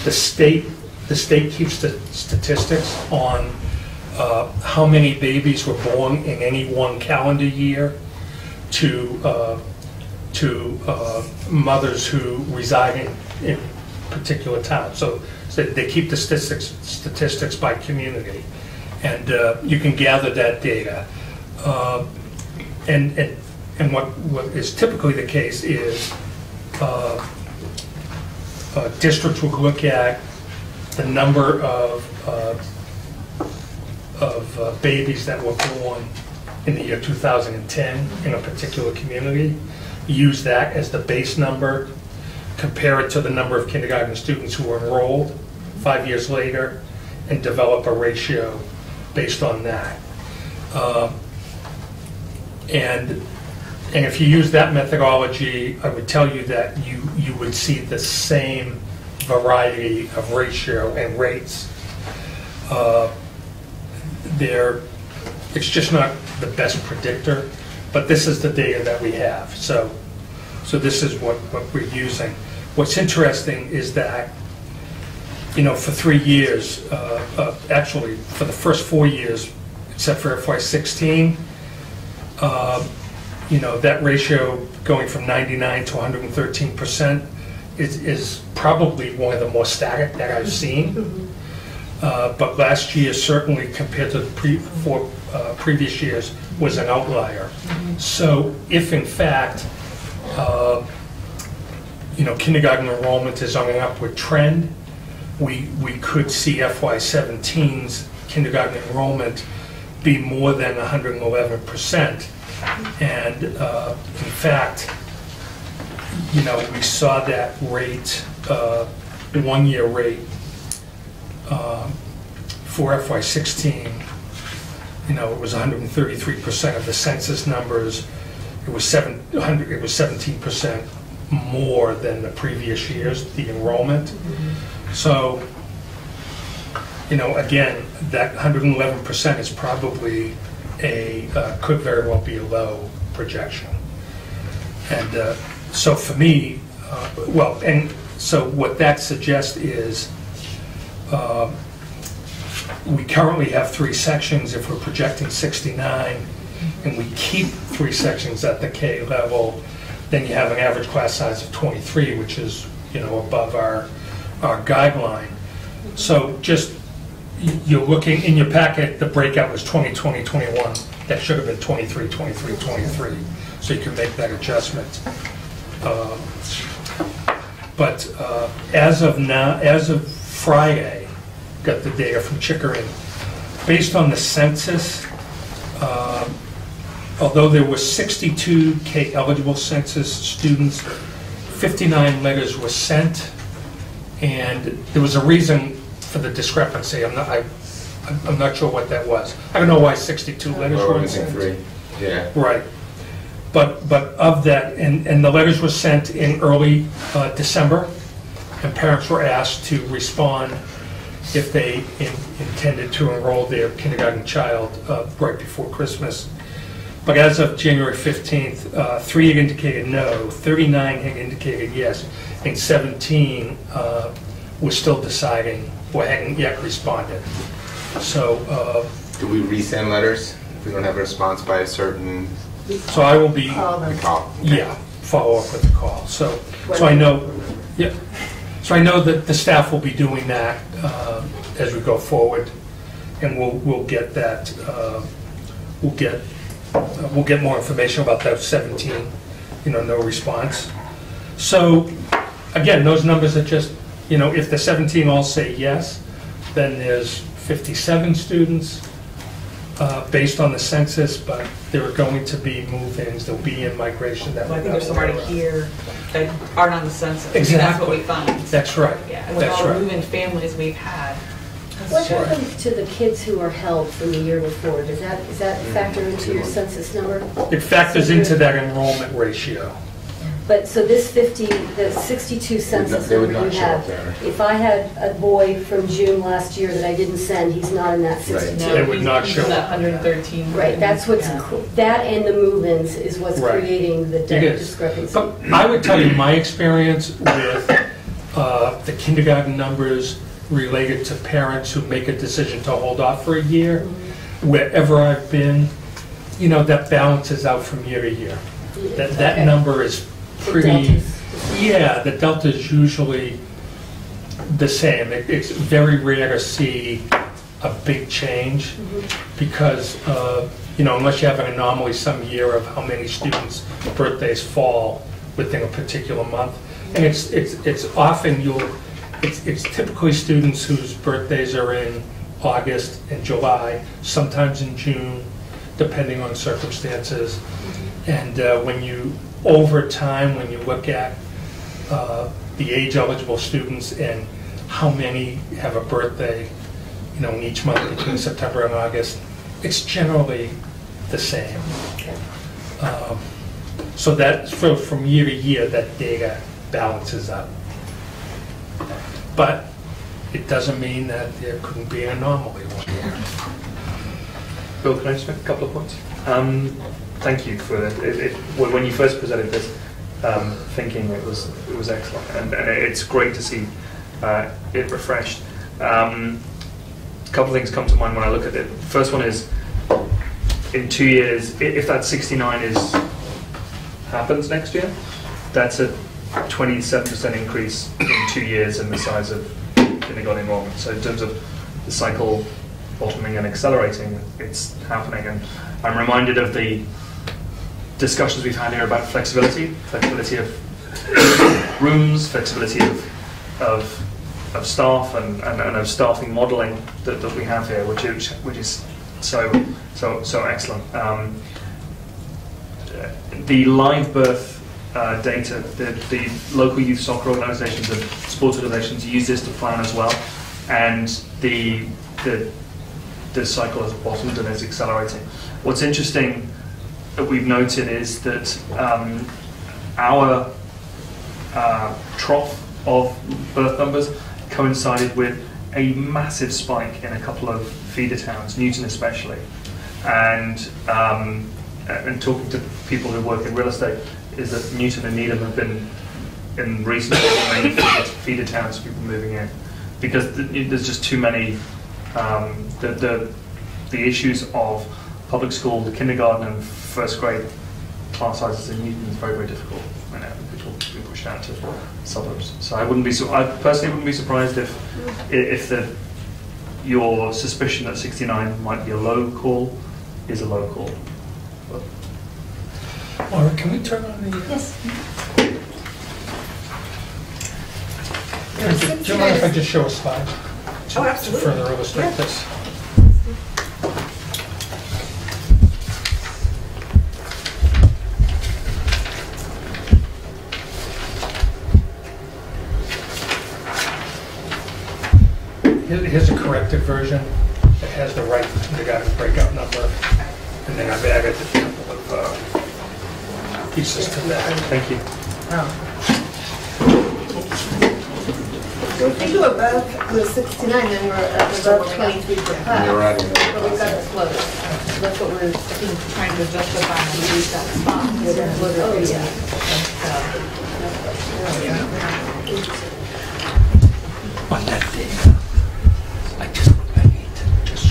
the state keeps the statistics on how many babies were born in any one calendar year to mothers who reside in particular towns. So they keep the statistics by community, and you can gather that data. And what is typically the case is districts will look at the number of babies that were born in the year 2010 in a particular community, use that as the base number, compare it to the number of kindergarten students who were enrolled 5 years later, and develop a ratio based on that. And if you use that methodology, I would tell you that you would see the same variety of ratio and rates. It's just not the best predictor, but this is the data that we have. So this is what we're using. What's interesting is that, for 3 years, actually for the first 4 years, except for FY16, that ratio going from 99 to 113% is probably one of the more static that I've seen. But last year, certainly compared to the previous years, was an outlier. So if in fact, kindergarten enrollment is on an upward trend, we could see FY17's kindergarten enrollment be more than 111%. And in fact, we saw that rate, 1 year rate for FY16, it was 133% of the census numbers. It was 17% more than the previous years, the enrollment. So, again, that 111% is probably could very well be a low projection. And so for me, so what that suggests is we currently have 3 sections. If we're projecting 69 and we keep 3 sections at the K level, then you have an average class size of 23, which is above our guideline. So just, you're looking in your packet, the breakout was 20, 20, 21. That should have been 23, 23, 23. So you can make that adjustment. But as of Friday, got the data from Chickering. Based on the census, although there were 62 K eligible census students, 59 letters were sent, and there was a reason for the discrepancy. I'm not sure what that was. I don't know why 62 letters were sent. 3. Yeah. Right. But of that, and the letters were sent in early December, and parents were asked to respond if they intended to enroll their kindergarten child right before Christmas. But as of January 15th, 3 had indicated no, 39 had indicated yes, and 17 were still deciding or hadn't yet responded. So, do we resend letters if we don't have a response by a certain? So I will be Call them. yeah, follow up with the call. So I know, yeah. So I know that the staff will be doing that as we go forward, and we'll get that. We'll get more information about that 17. No response. So again, those numbers are just, if the 17 all say yes, then there's 57 students based on the census, but there are going to be move-ins, there'll be in-migration. Well, I think there's some already here that aren't on the census. Exactly. That's what we find. That's right. Yeah, and with That's all the right. move-in families we've had. What happens to the kids who are held from the year before? Does that factor into your census number? It factors into that enrollment ratio. But so the 62 census They would number not you show have, up there. if I had a boy from June last year that I didn't send, he's not in that Right. 62. They would not he's show that up. 113. Right, that's what's, Yeah. that and the move-ins is what's Right. creating the It is. discrepancy. But I would tell you my experience with the kindergarten numbers related to parents who make a decision to hold off for a year. Wherever I've been, you know, that balances out from year to year. That Okay. number is pretty, yeah, the delta is usually the same. It's very rare to see a big change because, you know, unless you have an anomaly some year of how many students' birthdays fall within a particular month. And it's often it's typically students whose birthdays are in August and July, sometimes in June, depending on circumstances. And when you, over time, when you look at the age-eligible students and how many have a birthday, you know, in each month between September and August, it's generally the same. So that, from year to year, that data balances out. But it doesn't mean that there couldn't be an anomaly one year. Bill, can I just make a couple of points? Thank you for it. When you first presented this thinking, it was excellent, and it's great to see it refreshed. A couple of things come to mind when I look at it. First one is, in 2 years, if that 69 happens next year, that's a 27% increase in 2 years in the size of kindergarten enrollment. So in terms of the cycle bottoming and accelerating, it's happening. And I'm reminded of the discussions we've had here about flexibility of rooms, flexibility of staff, and of staffing modelling that we have here, which is so excellent. The live birth data, the local youth soccer organisations and sports organisations use this to plan as well, and the cycle has bottomed and is accelerating. What's interesting that we've noted is that our trough of birth numbers coincided with a massive spike in a couple of feeder towns, Newton especially, and talking to people who work in real estate, is that Newton and Needham have been in recent many feeder towns, people moving in, because there's just too many. The issues of public school, the kindergarten and first grade class sizes in Newton is very, very difficult. People be pushed out to suburbs. So I personally wouldn't be surprised if your suspicion that 69 might be a low call is a low call. But Laura, can we turn on the... Yes. Do you mind if I just show a slide? Oh, absolutely. To further illustrate this. Here's a corrected version that has the right kindergarten breakout number, and then I've added a couple of pieces to that. thank you. So if you go above the 69, then we're above 23%. You're right. But we've got it floated. That's what we're trying to justify to use that spot. Oh, yeah. On that day, I need to just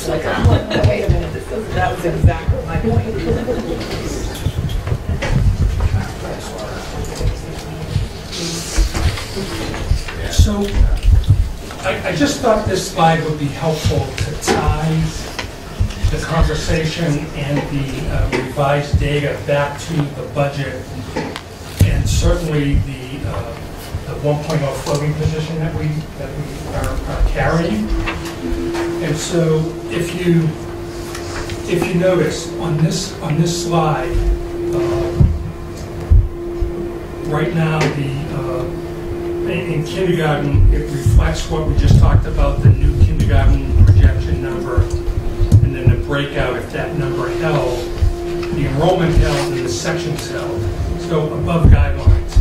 Wait a minute, that was exactly my point. So I just thought this slide would be helpful to tie the conversation and the revised data back to the budget, and certainly the 1.0 floating position that we are carrying. And so if you notice on this slide, right now in kindergarten, it reflects what we just talked about, the new kindergarten projection number, and then the breakout if that number held, the enrollment held, and the sections held. So above guidelines.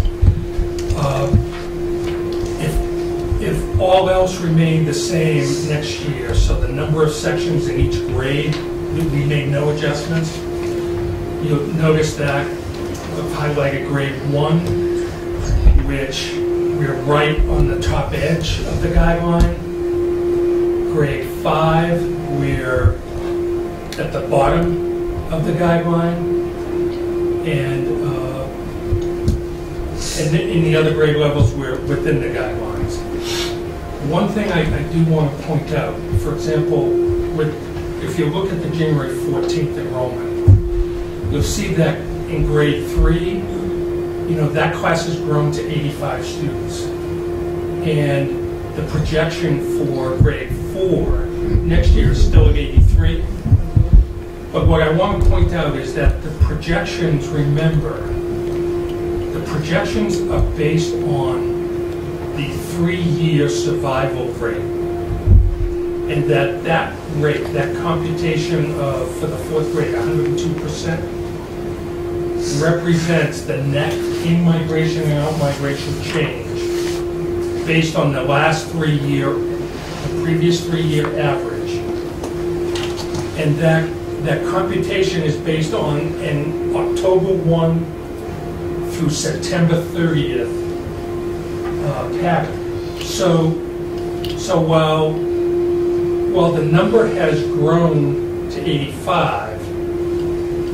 if all else remained the same next year, so the number of sections in each grade, we made no adjustments, you'll notice that I've highlighted grade 1, which we're right on the top edge of the guideline. Grade 5, we're at the bottom of the guideline. And in the other grade levels, we're within the guidelines. One thing I do want to point out, for example, if you look at the January 14th enrollment, you'll see that in grade 3, that class has grown to 85 students. And the projection for grade 4 next year is still at 83. But what I want to point out is that the projections, remember, the projections are based on the 3-year survival rate. And that rate, that computation for the 4th grade, 102%, represents the net in-migration and out-migration change based on the last 3-year, the previous 3-year average. And that computation is based on an October 1 through September 30th pattern. So while the number has grown to 85,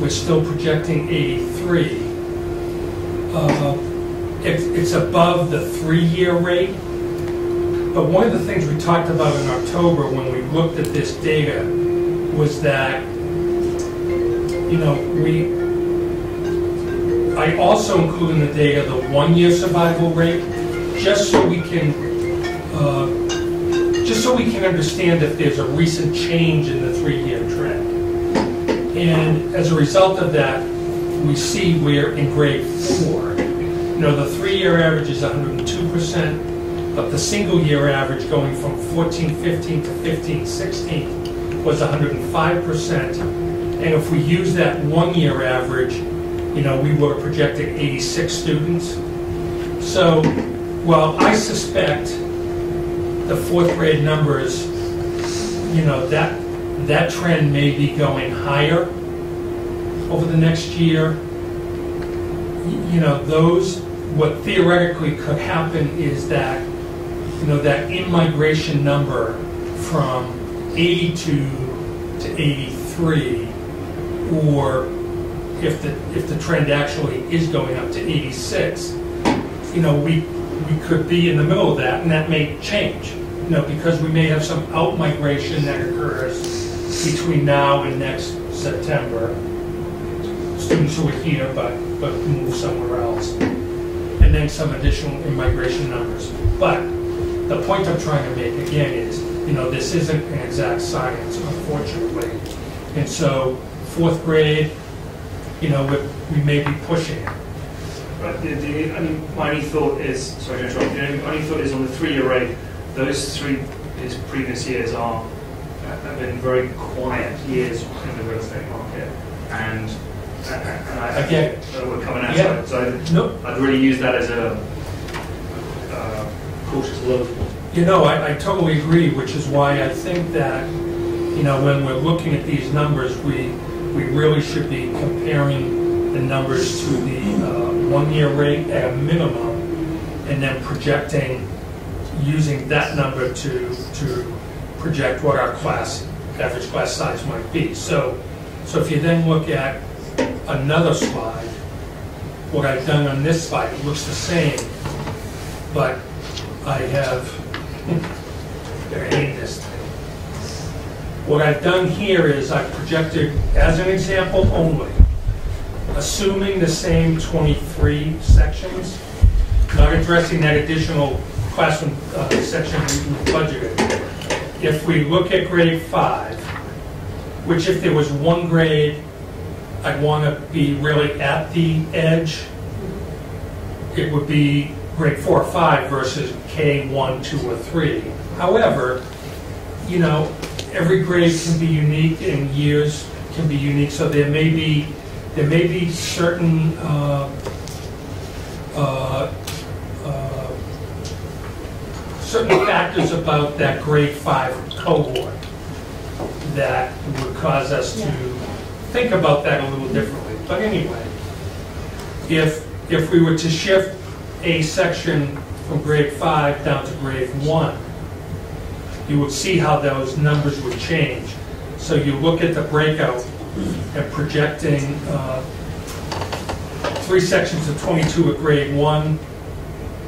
we're still projecting 83. It's above the 3-year rate. But one of the things we talked about in October when we looked at this data was that, I also include in the data the 1-year survival rate, just so we can understand if there's a recent change in the 3-year trend. And as a result of that, we see we're in grade 4. The 3-year average is 102%, but the single-year average going from 14-15 to 15-16 was 105%. And if we use that 1-year average, we were projecting 86 students. So while I suspect the 4th grade numbers, that trend may be going higher over the next year, what theoretically could happen is that, that in-migration number from 82 to 83, or if the trend actually is going up to 86, we could be in the middle of that, and that may change, because we may have some out-migration that occurs between now and next September. Students who are here but move somewhere else, and then some additional in-migration numbers. But the point I'm trying to make again is, this isn't an exact science, unfortunately, and so 4th grade, we may be pushing it. Right. My only thought is, sorry to interrupt. The only thought is on the 3-year rate. Those 3 previous years have been very quiet years in the real estate market, and I get we're coming out of it. So I'd really use that as a cautious look. I totally agree, which is why I think that, when we're looking at these numbers, we really should be comparing the numbers to the 1-year rate at a minimum, and then projecting, using that number to project what our average class size might be. So if you then look at another slide, what I've done on this slide, it looks the same, but I have, I hate this thing. What I've done here is I've projected, as an example only, assuming the same 23 sections, not addressing that additional classroom section we budgeted. If we look at grade 5, which if there was one grade I'd want to be really at the edge, it would be grade 4 or 5 versus K1, 2, or 3. However, every grade can be unique and years can be unique, so there may be certain certain factors about that grade 5 cohort that would cause us to think about that a little differently. But anyway, if we were to shift a section from grade 5 down to grade 1, you would see how those numbers would change. So you look at the breakout and projecting 3 sections of 22 at grade 1,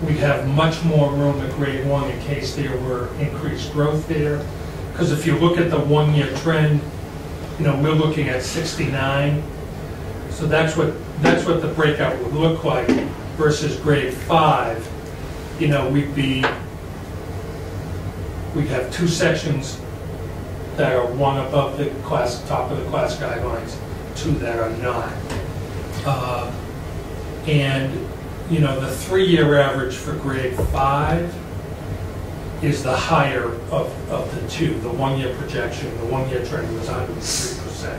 we'd have much more room at grade 1 in case there were increased growth there. Because if you look at the 1-year trend, we're looking at 69. So that's what the breakout would look like versus grade 5. We'd have 2 sections that are 1 above the top of the class guidelines, 2 that are not. The 3-year average for grade 5 is the higher of the 2. The 1-year projection, the 1-year trend was 103%.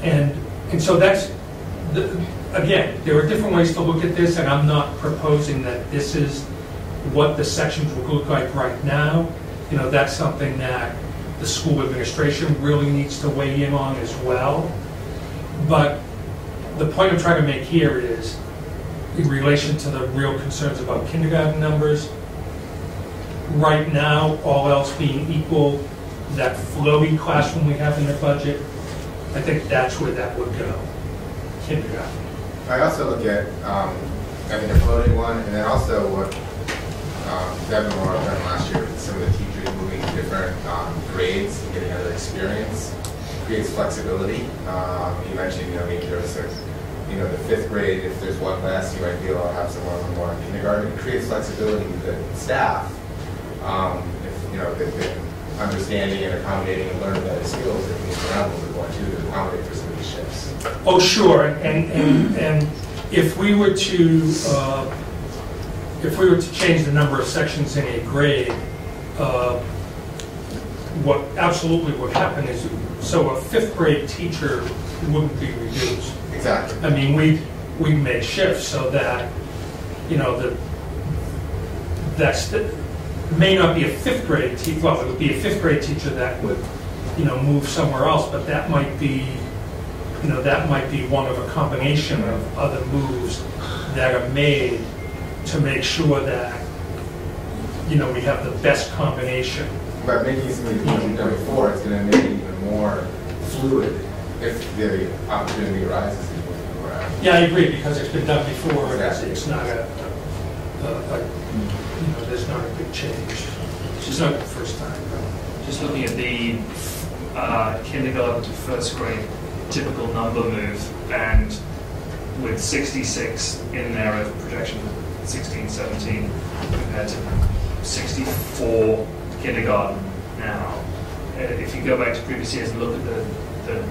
And so that's, again, there are different ways to look at this, and I'm not proposing that this is what the sections will look like right now. That's something that the school administration really needs to weigh in on as well. But the point I'm trying to make here is, in relation to the real concerns about kindergarten numbers, right now, all else being equal, that floating classroom we have in the budget, I think that's where that would go, kindergarten. I also look at, the floating one, and then also what Devin and Laura done last year with some of the teachers moving to different grades and getting another experience, creates flexibility. You mentioned, maybe there was the 5th grade, if there's one less, you might be able to have someone more in kindergarten. It creates flexibility with the staff. If they've been understanding and accommodating and learning better skills, they can move around a little bit more too to accommodate for some of these shifts. Oh, sure. And if we were to change the number of sections in a grade, what absolutely would happen is, so a 5th grade teacher wouldn't be reduced. Exactly. I mean, we make shifts so that, may not be a 5th grade teacher, well, it would be a 5th grade teacher that would, move somewhere else, but that might be, one of a combination of other moves that are made to make sure that, we have the best combination. But making some of these things we've done before, it's going to make it even more fluid if the opportunity arises. Yeah, I agree, because it's been done before. Exactly. It's not there's not a big change. It's not the first time. Just looking at the kindergarten to 1st grade typical number move, and with 66 in there of projection 16, 17 compared to 64 kindergarten now. If you go back to previous years and look at the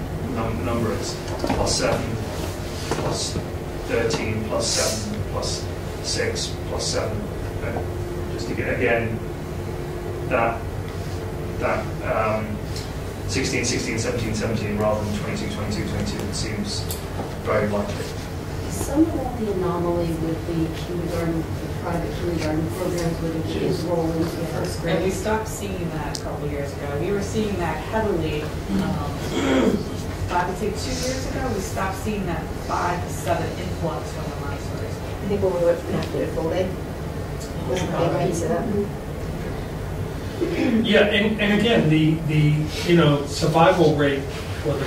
numbers, +7, +13, +7, +6, +7. Just to get, again, that 16, 16, 17, 17 rather than 22, 22, 22, it seems very likely. Some of the anomaly with the kindergarten, the private kindergarten programs where the kids roll into the 1st grade. And we stopped seeing that a couple of years ago. We were seeing that heavily, I would say 2 years ago, we stopped seeing that 5 to 7 influx from the Montessori. I think when we went from half day to full day, was a big piece of that. Yeah, and again, the survival rate for the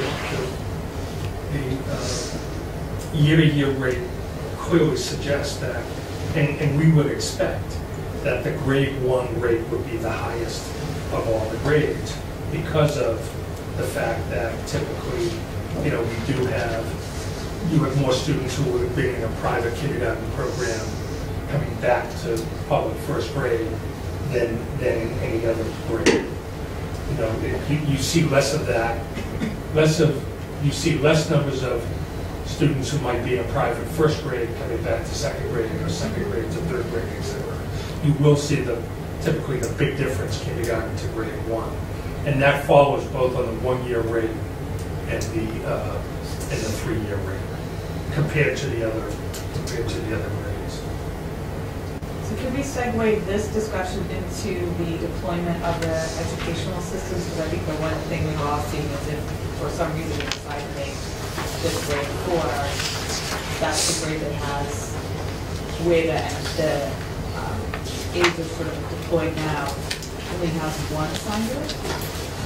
year-to-year rate clearly suggests that, and we would expect that the grade 1 rate would be the highest of all the grades because of the fact that typically, you have more students who would have been in a private kindergarten program coming back to public 1st grade than in any other grade. You see less of that, you see less numbers of students who might be in a private 1st grade coming back to 2nd grade or 2nd grade to 3rd grade, etc. You will see typically the big difference kindergarten to grade 1. And that follows both on the 1-year rate and the 3-year rate compared to the other grades. So could we segue this discussion into the deployment of the educational assistants? Because I think the one thing we've all seen is if for some reason we decide to make this grade 4, that's the grade that has where the aides are sort of deployed now, only has one assigned.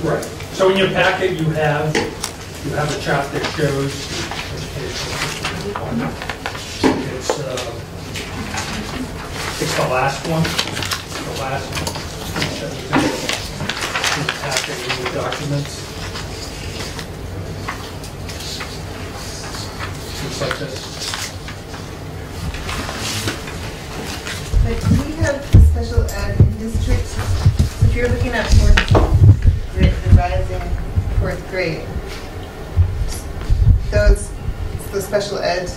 Right. So in your packet, you have a chart that shows educational deployment. It's the last one. The last one. It shows in the packet in the documents. Looks like this. But do we have special ed in district? So if you're looking at the rising 4th grade, those the special ed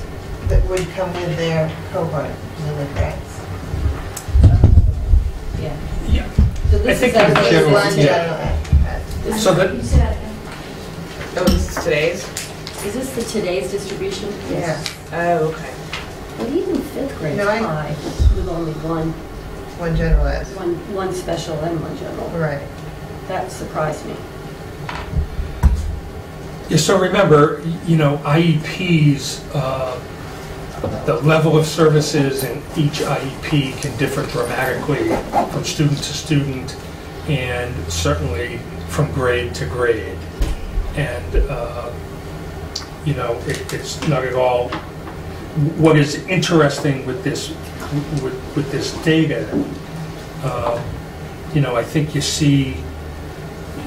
that would come with their cohort, with grades. Yeah. Yeah. So I this think is our in general, One yeah. general ed. So that, You say that again? Oh, this is today's? Is this the today's distribution? Yeah. Oh, okay. But even 5th grade No, I- high with only One general ed. one special and one general. Right. That surprised me. yeah, so remember, IEPs, the level of services in each IEP can differ dramatically from student to student and certainly from grade to grade. And, it's not at all. What is interesting with this data, I think you see,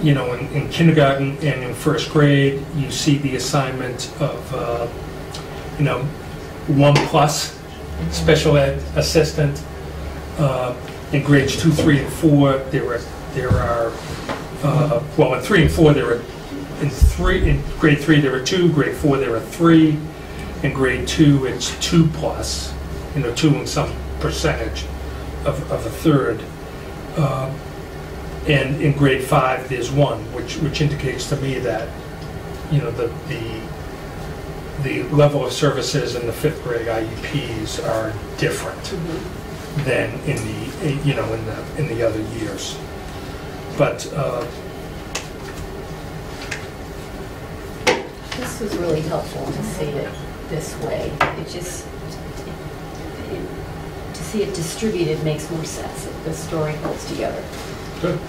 in kindergarten and in 1st grade, you see the assignment of, 1+ special ed assistant. In grades 2, 3, and 4, there are in 3 and 4 there are in grade 3 there are 2, grade 4 there are 3, in grade 2 it's 2+, 2 and some percentage of a third. And in grade 5 there's 1, which indicates to me that the level of services in the 5th grade IEPs are different than in the other years. But This was really helpful to see it this way. To see it distributed makes more sense. The story holds together. good.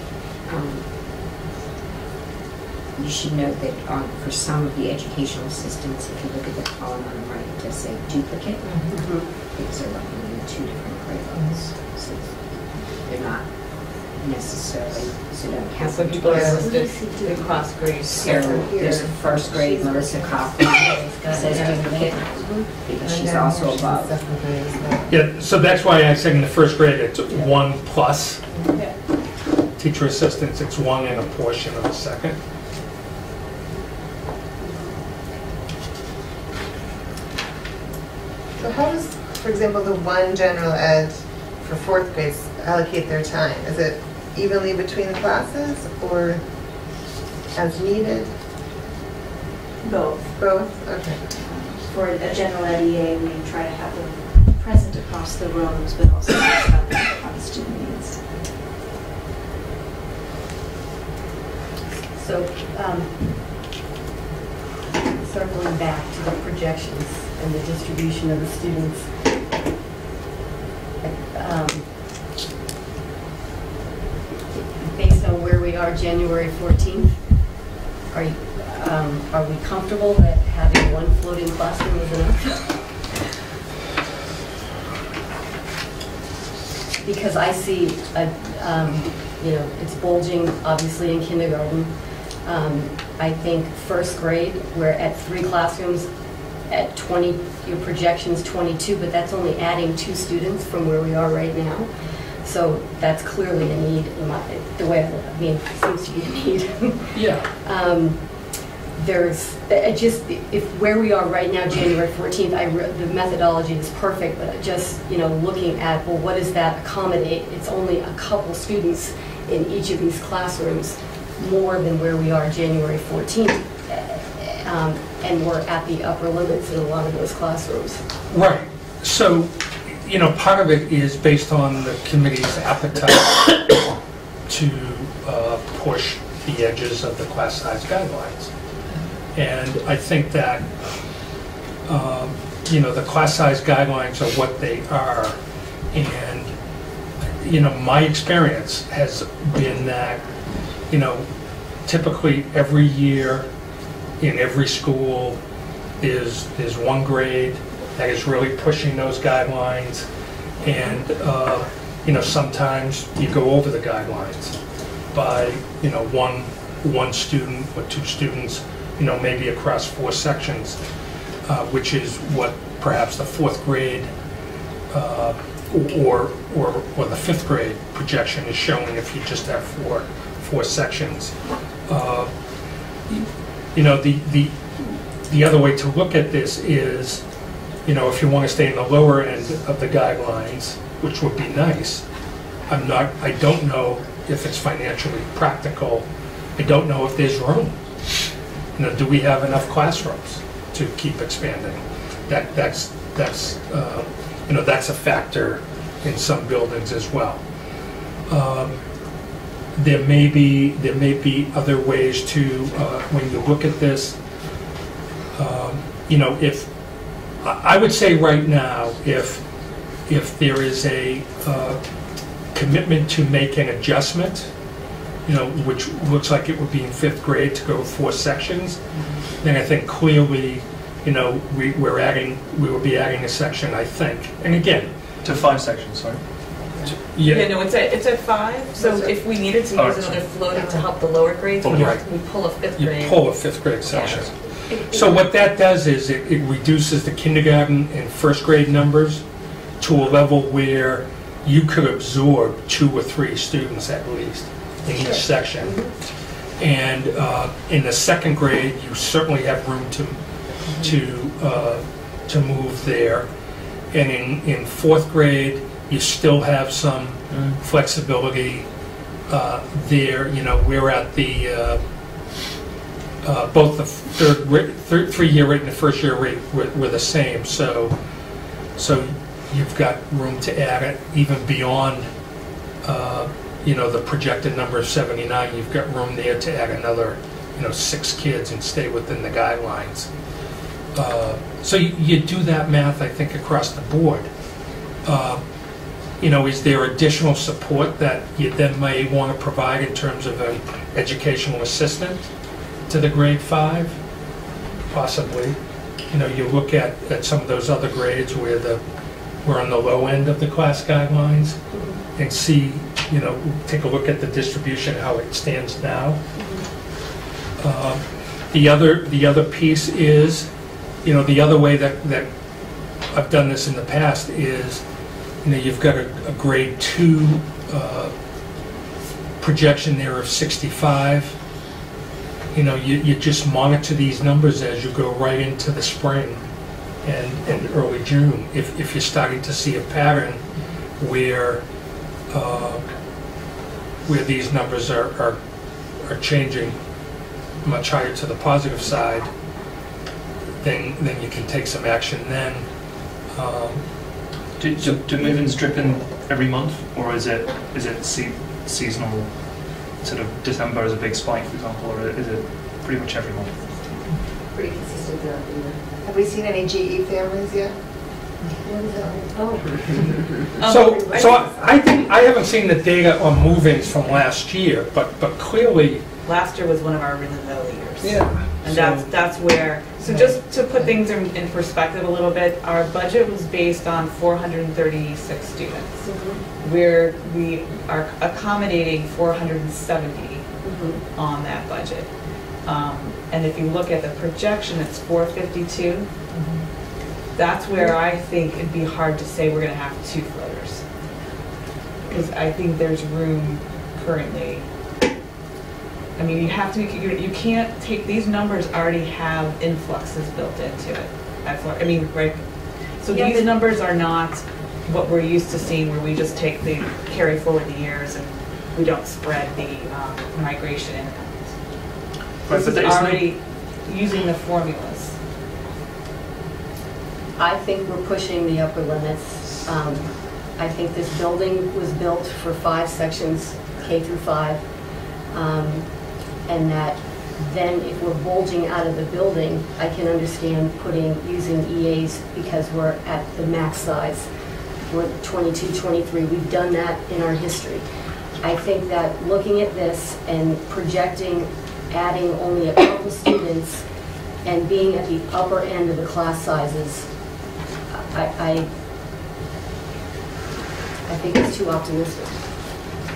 You should note that for some of the educational assistants, if you look at the column on the right, it does say duplicate. Because they're working in 2 different grade levels. So they're not necessarily, so don't count. Some people are Yeah. listed across grades. So there's 1st grade Melissa Cochran, says duplicate, because she's also above. Second grade as well. Yeah, so that's why I said in the 1st grade it's 1+. Yeah. Teacher assistants, it's 1 and a portion of a second. So how does, for example, the one general ed for 4th grades allocate their time? Is it evenly between the classes or as needed? Both. Both? Okay. For a general ed EA, we try to have them present across the rooms, but also based on the student needs. So, circling back to the projections and the distribution of the students, based on where we are January 14th, are we comfortable that having one floating classroom is enough? Because I see, it's bulging, obviously, in kindergarten. I think 1st grade, we're at 3 classrooms at 20, your projection's 22, but that's only adding 2 students from where we are right now. So that's clearly a need, the way it seems to be a need. Yeah. If where we are right now, January 14th, the methodology is perfect, but just, looking at, well, what does that accommodate? It's only a couple students in each of these classrooms, more than where we are January 14th. And we're at the upper limits in a lot of those classrooms. Right. So, you know, part of it is based on the committee's appetite to push the edges of the class size guidelines. And I think that, you know, the class size guidelines are what they are. And, you know, my experience has been that, you know, typically every year in every school there's one grade that is really pushing those guidelines. And, you know, sometimes you go over the guidelines by, you know, one student or two students, you know, maybe across 4 sections, which is what perhaps the 4th grade or the 5th grade projection is showing if you just have four sections. You know, the other way to look at this is, you know, if you want to stay in the lower end of the guidelines, which would be nice, I don't know if it's financially practical. I don't know if there's room. You know, do we have enough classrooms to keep expanding? That's you know, that's a factor in some buildings as well. There may be other ways to, when you look at this, you know, if I would say right now, if there is a commitment to make an adjustment, you know, which looks like it would be in 5th grade to go 4 sections, then I think clearly, you know, we will be adding a section, I think. And again, To 5 sections, sorry. Yeah, no, it's at 5, so if we needed to use another floating to help the lower grades, we pull a 5th grade. You pull a 5th grade section. So what that does is it reduces the kindergarten and 1st grade numbers to a level where you could absorb 2 or 3 students at least in each section. And in the 2nd grade, you certainly have room to move there. And in 4th grade, you still have some flexibility there. You know, we're at the both the 3-year rate and the 1st-year rate were the same. So you've got room to add it even beyond, you know, the projected number of 79. You've got room there to add another, you know, 6 kids and stay within the guidelines. So you do that math, I think, across the board. You know, is there additional support that you then may want to provide in terms of an educational assistant to the grade 5? Possibly. You know, you look at some of those other grades where we're on the low end of the class guidelines and see, you know, take a look at the distribution, how it stands now. The other piece is, you know, the other way that I've done this in the past is, you know, you've got a grade 2 projection there of 65. You know, you just monitor these numbers as you go right into the spring and early June. If you're starting to see a pattern where these numbers are changing much higher to the positive side, then you can take some action then. Do move-ins drip in every month, or is it seasonal? Sort of December is a big spike, for example, or is it pretty much every month? Pretty consistent throughout the year. Have we seen any GE families yet? So I think I haven't seen the data on move-ins from last year, but clearly. Last year was one of our really low years. Yeah. And that's where, so just to put things in perspective a little bit, our budget was based on 436 students. Where we are accommodating 470 on that budget. And if you look at the projection, it's 452. That's where I think it'd be hard to say we're going to have 2 floaters. Because I think there's room currently. I mean, you have to, you can't take, these numbers already have influxes built into it. That's what, I mean, right? So Yeah, these numbers are not what we're used to seeing, where we just take the, carry forward the years and we don't spread the migration in. This is already using the formulas. I think we're pushing the upper limits I think this building was built for 5 sections, K through 5, and that then if we're bulging out of the building, I can understand using EAs because we're at the max size. We're 22, 23, we've done that in our history. I think that looking at this and projecting, adding only a couple students and being at the upper end of the class sizes, I think it's too optimistic,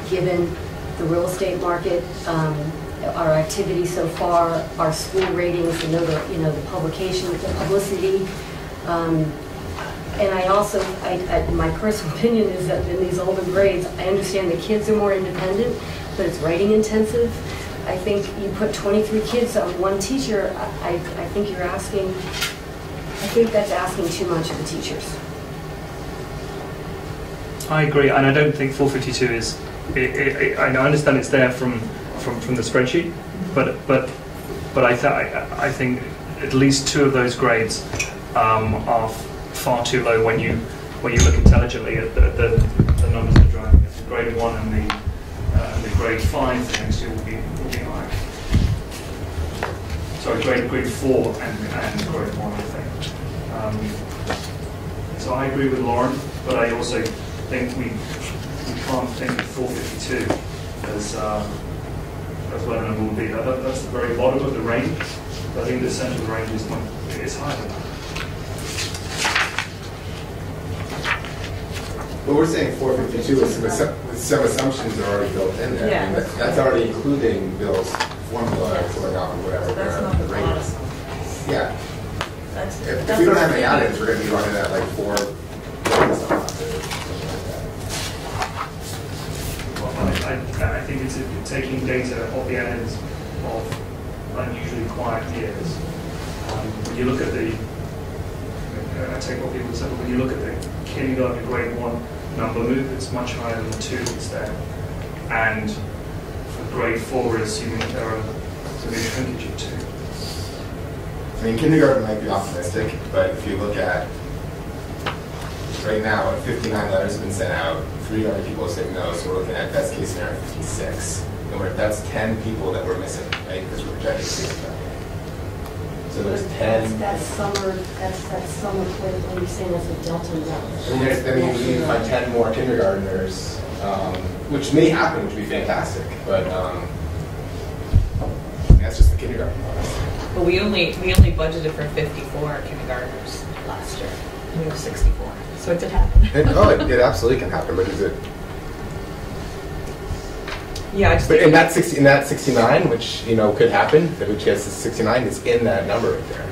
given the real estate market, our activity so far, our school ratings, the publication, the publicity. And I also, my personal opinion is that in these older grades, I understand the kids are more independent, but it's writing intensive. I think you put 23 kids on one teacher, I think you're asking, I think that's asking too much of the teachers. I agree, and I don't think 452 is. I understand it's there from the spreadsheet, but I think at least 2 of those grades are far too low when you look intelligently at the numbers they're driving. It's grade 1 and the grade 5 the next year will be high. Sorry, grade 4 and grade 1, I think. So I agree with Lauren, but I also think we can't think of 452 as where the number will be. That's the very bottom of the range. I think the center of the range is higher than that. But we're saying 452 with some assumptions are already built in there. Yeah. I mean, that's already including Bill's formula going off or whatever. So that's not the bottom. Yeah. That's, If we don't have any add-ins, we're going to be running at like 4. I think it's taking data off the ends of unusually quiet years. When you look at the, I take what people said, but when you look at the kindergarten to grade 1 number move, it's much higher than the 2 that's there. And for grade 4, we're assuming that there are a shrinkage of 2. I mean, kindergarten might be optimistic, but if you look at right now, 59 letters have been sent out, 300 people said no, so we're looking at best case scenario 56. And that's 10 people that we're missing, right? Because we're projecting 60. So there's 10. That's summer, when you're saying that's a delta number. That means we need to find 10 more kindergartners, which may happen, which would be fantastic, but that's just the kindergarten part. But we only budgeted for 54 kindergartners last year. We have 64, so it did happen. It absolutely can happen, but is it? Yeah, I just But in that 69, which could happen, which has 69, is in that number right there.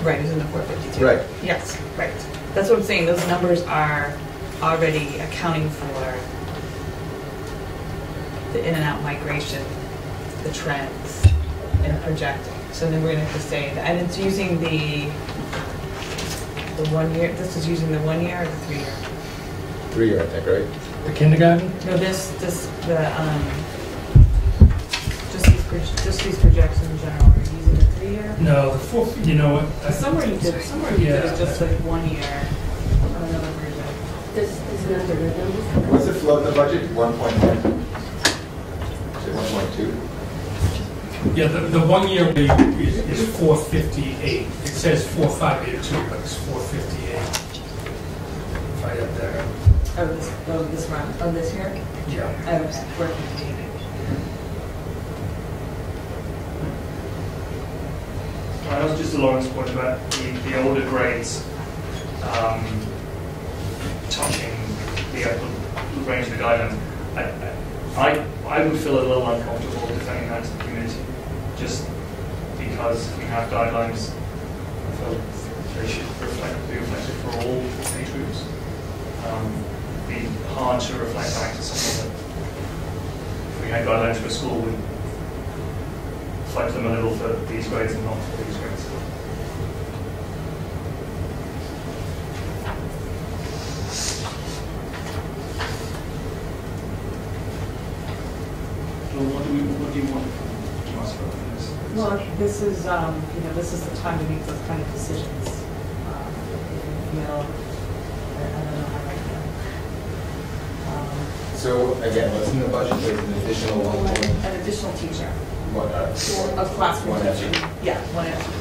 Right, it's in the 452. Right. Yes, right. That's what I'm saying. Those numbers are already accounting for the in and out migration, the trends, and projecting. So then we're going to have to say that, and it's using the 1 year. This is using the 1 year or the 3 year. 3 year, I think, right? The kindergarten? No, just these projections in general. Are you using the 3 year? No, the 4, you know what? Somewhere you did it just like 1 year or another version. This is another number. What's the flow of the budget? 1.1? Is it 1.2? Yeah, the 1 year is 458. It says 4582, but it's 458. Right up there. This run. Oh, this year? Yeah. I was working. That was just a Lawrence point about the older grades touching the upper range of the guidelines. I would feel a little uncomfortable defending that to the community, just because we have guidelines. I feel they should be reflected for all age groups. Be hard to reflect back to something that if we had guidelines for a school, we reflect them a little for these grades and not for these grades. So what do you want from us about this? Well, this is the time to make those kind of decisions. middle. I don't know how right now. So again, what's in the budget? There's an additional one point, An additional teacher, what, a classroom one teacher. extra. Yeah, one extra.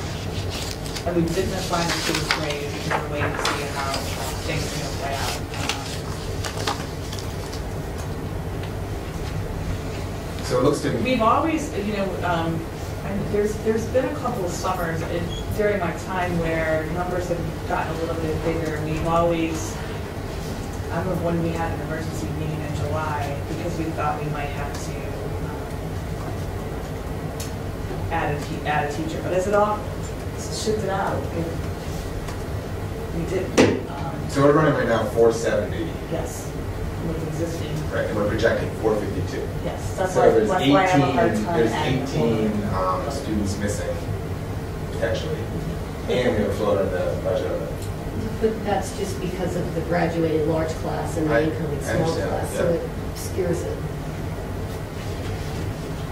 And we didn't assign it to this grade because we're waiting to see how things are going to play out. So it looks to me, We've always, and there's been a couple of summers during my time where numbers have gotten a little bit bigger. We've always, I remember when we had an emergency meeting in July because we thought we might have to add a teacher. But as it all shifted out, we did. so we're running right now 470, Yes, with existing. right, and we're projecting 452. Yes, that's So why, there's that's why I have a hard 18, time there's adding 18 students missing, potentially. And we have a float on the budget of it. But that's just because of the graduated large class and I the incoming small understand, class, so yeah. it obscures it.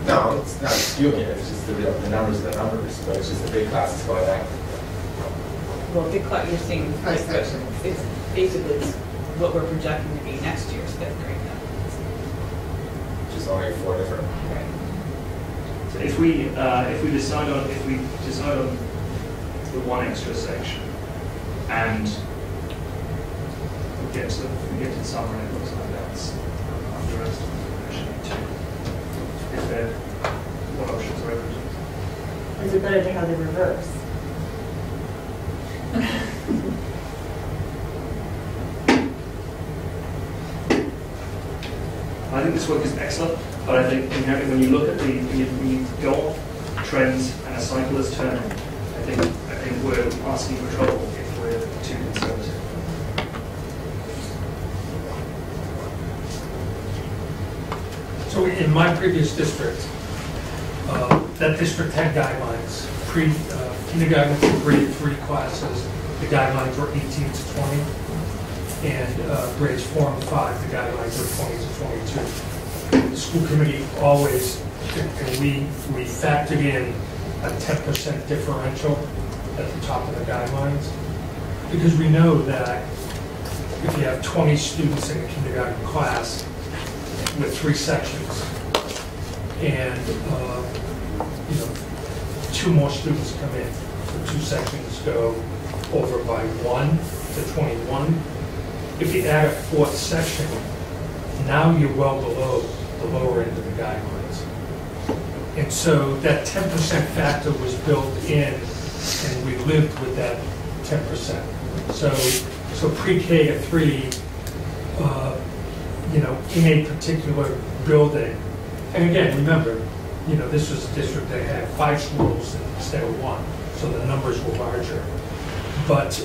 No, it's not skewing it, it's just the numbers are the numbers, but it's just the big classes going out. Well, big class, you're seeing, First section. it's basically what we're projecting to be next year's fifth grade now. Which is only 4 different. Right. So if we decide on the one extra section, and we get to the summer and it looks like that's underestimated too. Is there, what options are open? Is it better to have the reverse? I think this work is excellent, but I think inherently when you look at when you go off trends and a cycle is turning, I think we're asking for trouble if we're too conservative. So in my previous district, that district had guidelines, kindergarten through grade 3 classes, the guidelines were 18 to 20, and grades 4 and 5, the guidelines were 20 to 22. The school committee always, and we factored in a 10% differential at the top of the guidelines, because we know that if you have 20 students in a kindergarten class with 3 sections, and 2 more students come in, the 2 sections go over by 1 to 21. If you add a 4th section, now you're well below the lower end of the guidelines. And so that 10% factor was built in, and we lived with that 10%. So pre-K to 3, in a particular building, and again, remember, this was a district that had 5 schools instead of 1, so the numbers were larger. But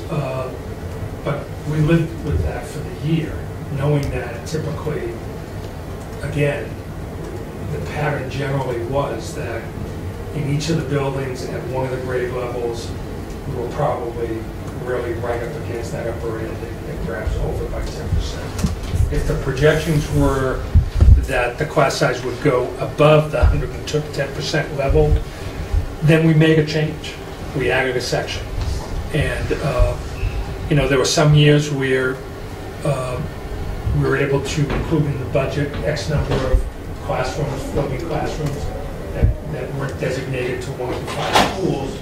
we lived with that for the year, knowing that typically, again, the pattern generally was that in each of the buildings at one of the grade levels, we were probably really right up against that upper end and perhaps over by 10%. If the projections were that the class size would go above the 110% level, then we made a change. We added a section. And, there were some years where we were able to include in the budget X number of classrooms, floating classrooms that weren't designated to one of the 5 schools.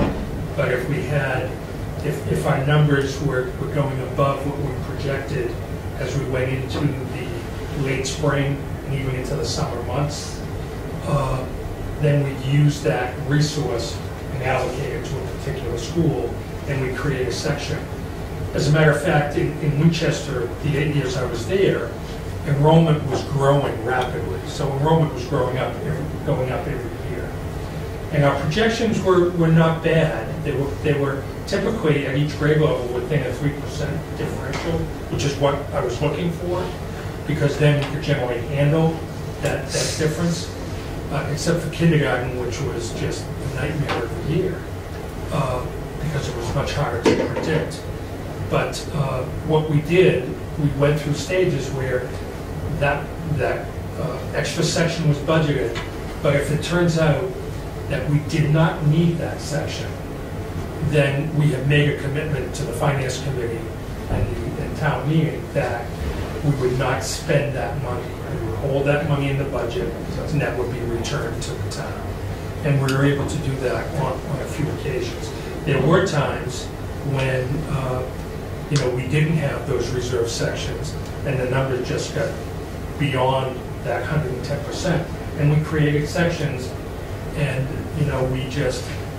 But if our numbers were going above what we projected as we went into the late spring and even into the summer months, then we use that resource and allocate it to a particular school, and we create a section. As a matter of fact, in Winchester, the 8 years I was there, enrollment was growing rapidly. So enrollment was going up every year. And our projections were not bad. They were typically at each grade level within a 3% differential, which is what I was looking for, because then we could generally handle that difference, except for kindergarten, which was just a nightmare every year, because it was much harder to predict. But what we did, we went through stages where that extra section was budgeted, but if it turns out that we did not need that section, then we have made a commitment to the finance committee in town meeting that we would not spend that money. We would hold that money in the budget, and that would be returned to the town. And we were able to do that on a few occasions. There were times when, we didn't have those reserve sections, and the number just got beyond that 110%. And we created sections, and,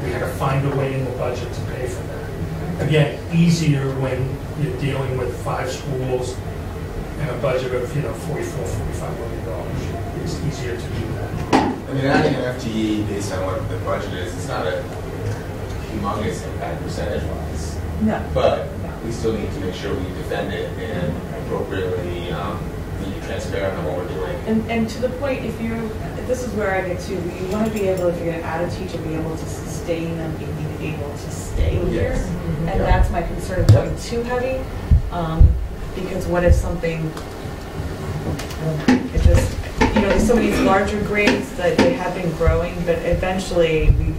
we had to find a way in the budget to pay for that. Again, easier when you're dealing with 5 schools and a budget of, $44, $45 million. It's easier to do that. I mean, adding an FTE based on what the budget is, it's not a humongous impact percentage-wise. No. But we still need to make sure we defend it and appropriately be transparent on what we're doing. And to the point, this is where I get to, you want to be able, if you're going to add a teacher, be able to sustain them, be able to stay here. Yes. And that's my concern of going too heavy, because what if something, there's some of these larger grades that they have been growing, but eventually we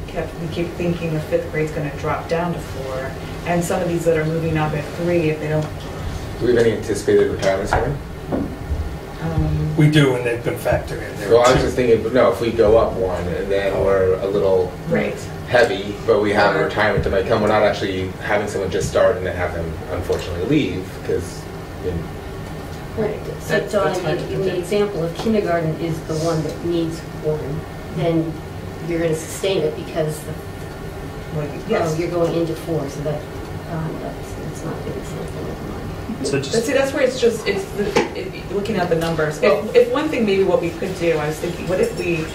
keep thinking the 5th grade's going to drop down to 4, and some of these that are moving up at 3, if they don't. Do we have any anticipated retirements here? We do, and they've been factored in there. Well, I was just thinking, if we go up 1 and then we're a little heavy, but we have a retirement that might come, we're not actually having someone just start and then have them unfortunately leave because. Right. So Dawn, in the example of kindergarten is the one that needs 1, then you're going to sustain it because you're going into 4, so that's not a good example of mine. So that's where it's looking at the numbers. If one thing maybe what we could do, I was thinking, what if we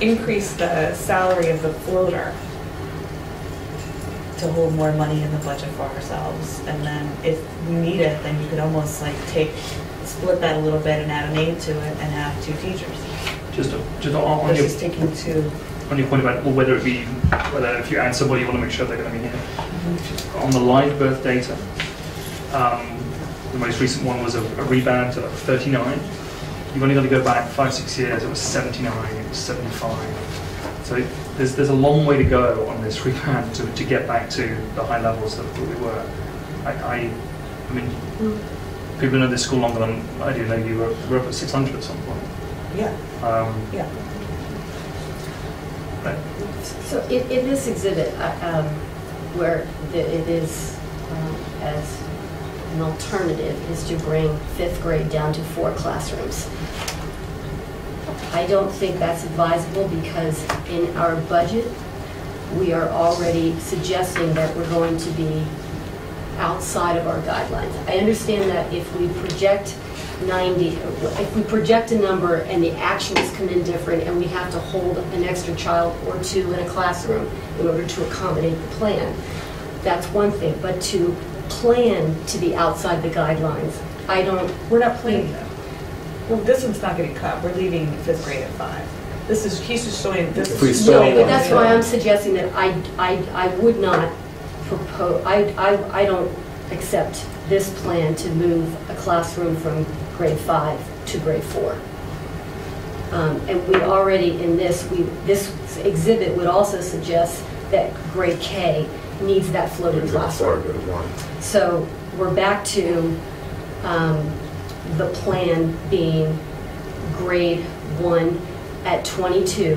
increase the salary of the floater to hold more money in the budget for ourselves, and then if we need it, then you could almost split that a little bit and add an aide to it and have 2 teachers. Just taking 2. On your point about whether if you add somebody, you want to make sure they're going to be here. On the live birth data, the most recent one was a rebound to 39. You've only got to go back 5-6 years. It was 79. It was 75. So there's a long way to go on this rebound to get back to the high levels that we were. I mean, people know this school longer than I do know you were up at 600 at some point. Yeah. Yeah. Right. So in this exhibit, where it is as an alternative is to bring 5th grade down to 4 classrooms. I don't think that's advisable because in our budget, we are already suggesting that we're going to be outside of our guidelines. I understand that if we project 90, if we project a number and the actuals come in different and we have to hold an extra child or 2 in a classroom in order to accommodate the plan, that's one thing. But to plan to be outside the guidelines, we're not planning though. Well, this one's not getting cut. We're leaving 5th grade at 5. He's just showing this. No, but that's why I'm suggesting that I would not propose, I don't accept this plan to move a classroom from grade 5 to grade 4. And we already in this exhibit would also suggest that grade K needs that floating classroom. So we're back to the plan being grade 1 at 22,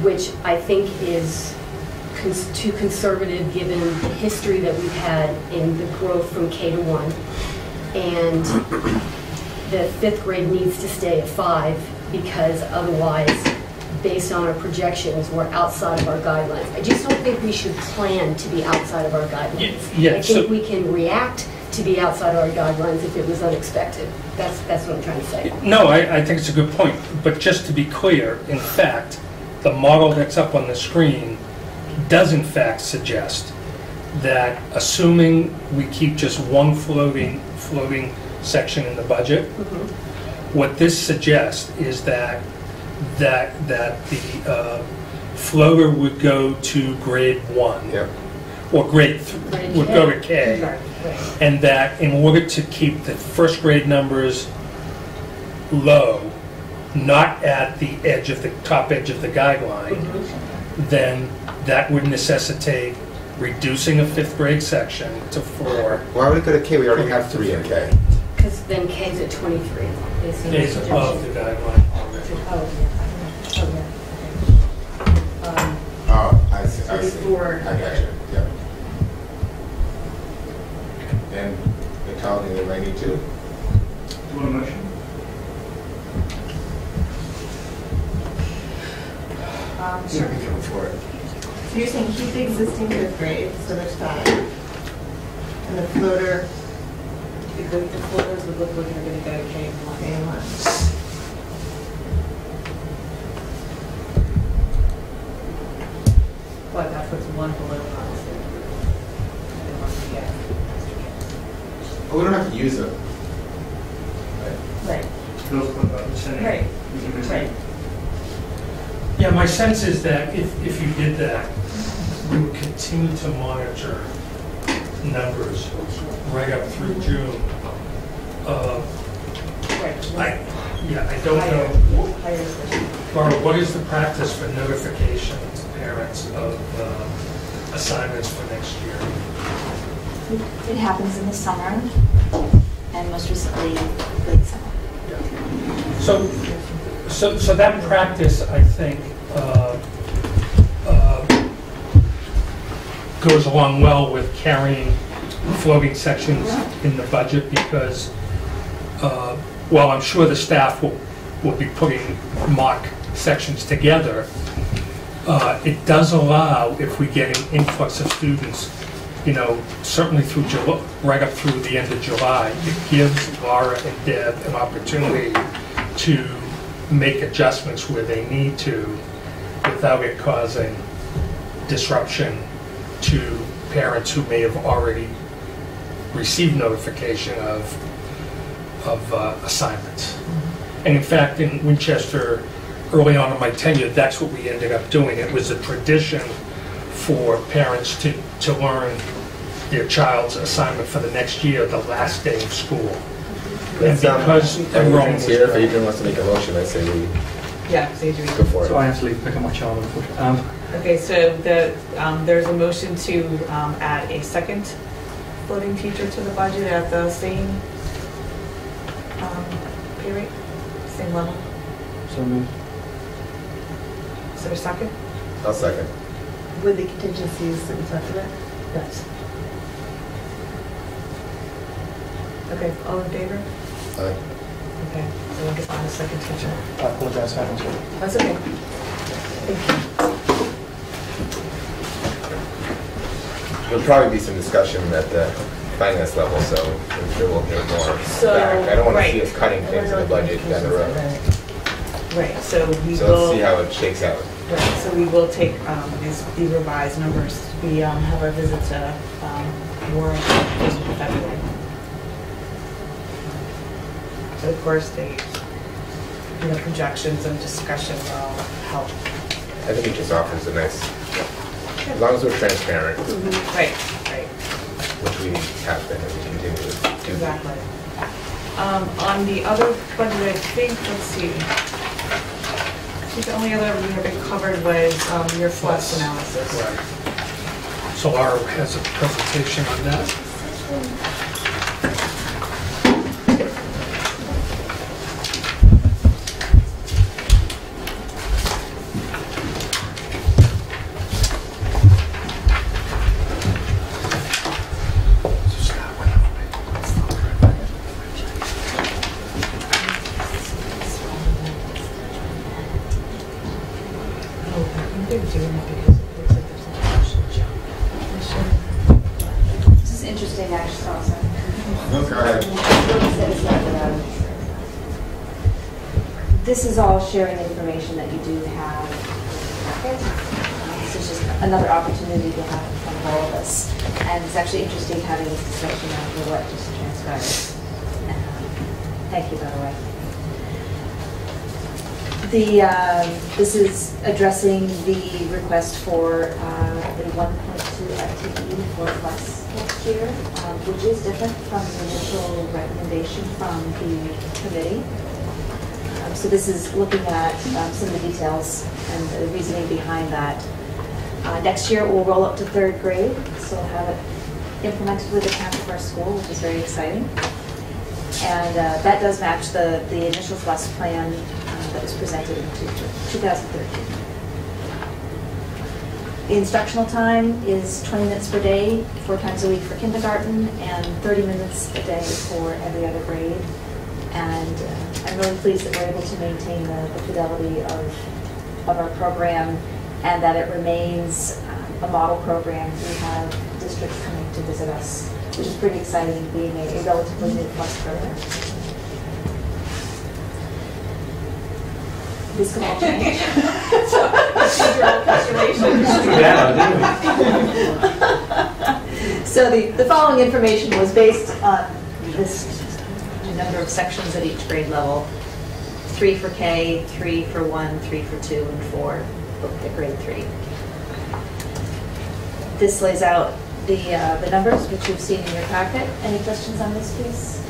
which I think is too conservative given the history that we've had in the growth from K to 1. And the 5th grade needs to stay at 5 because otherwise, based on our projections, we're outside of our guidelines. I just don't think we should plan to be outside of our guidelines. Yeah, I think we can react to be outside our guidelines if it was unexpected. That's what I'm trying to say. No, I think it's a good point. But just to be clear, in fact, the model that's up on the screen does in fact suggest that assuming we keep just one floating section in the budget, what this suggests is that the floater would go to grade 1, or grade 3 would go to K, and that in order to keep the 1st grade numbers low, not at the top edge of the guideline, then that would necessitate reducing a 5th grade section to 4. Why would it go to K? We already have 3 in K. Because then K's at 23. Days above the guideline already. Oh, yeah. Oh, I see. I see. Before. I got you. Yep. And the colony they might need to. Do you want a motion? Sure. Go for it. So you're saying keep the existing 5th grade, so there's 5. And the floater, The floaters would look like they're going to go to K1. K1. But that puts one below policy. They want to get But we don't have to use them. Right. Bill's put about the same. Right. Right. Yeah, my sense is that if you did that, we would continue to monitor numbers right up through June. I don't know. Laura, what is the practice for notification to parents of assignments for next year? It happens in the summer, and most recently, late summer. So that practice, I think, goes along well with carrying floating sections in the budget because, while I'm sure the staff will be putting mock sections together, it does allow, if we get an influx of students, certainly through July, right up through the end of July, it gives Laura and Deb an opportunity to make adjustments where they need to without it causing disruption to parents who may have already received notification of assignments. And in fact, in Winchester, early on in my tenure, that's what we ended up doing. It was a tradition for parents to learn their child's assignment for the next year, the last day of school. And because enrollment Everyone's was here. If growing. Adrian wants to make a motion, I say we Yeah, it's Adrian. go for it. So I have to leave, pick up my child, unfortunately. Okay, so there's a motion to add a second floating teacher to the budget at the same pay rate, same level. So moved. Is there a second? I'll second. With the contingencies that we talked about? Yes. Okay, all in favor? Aye. Okay, so we'll get on a second teacher. I apologize, I haven't seen it. That's okay. Thank you. There'll probably be some discussion at the finance level, so I'm sure we'll hear more So, back. I don't want to see right. us cutting things in the budget down the road. Right, so we So will. let's see how it shakes out. Right, so we will take these revised numbers. We have our visit to Warren in February. So of course, projections and discussion will help. I think it just offers a nice, as long as we're transparent, Right, right, which we have been and we continue to do. exactly. On the other budget, I think, let's see. I think the only other we have covered was your flux analysis. Right. So Laura has a presentation on that. This is interesting, actually, also. Okay. This is all sharing information that you do have. This is just another opportunity to have in front of all of us. And it's actually interesting having this discussion after what just transpired. Thank you, by the way. This is addressing the request for the 1.2 FTE for plus next year, which is different from the initial recommendation from the committee. So this is looking at some of the details and the reasoning behind that. Next year, we'll roll up to 3rd grade, so we'll have it implemented with the half of our school, which is very exciting. And that does match the initial bus plan that was presented in 2013. The instructional time is 20 minutes per day, 4 times a week for kindergarten, and 30 minutes a day for every other grade. And I'm really pleased that we're able to maintain the fidelity of our program and that it remains a model program. We have districts coming to visit us, which is pretty exciting, being a relatively new plus program. This can all change. So, procedural consideration. So the following information was based on this number of sections at each grade level. 3 for K, 3 for 1, 3 for 2, and 4 at grade 3. This lays out the numbers, which you've seen in your packet. Any questions on this piece?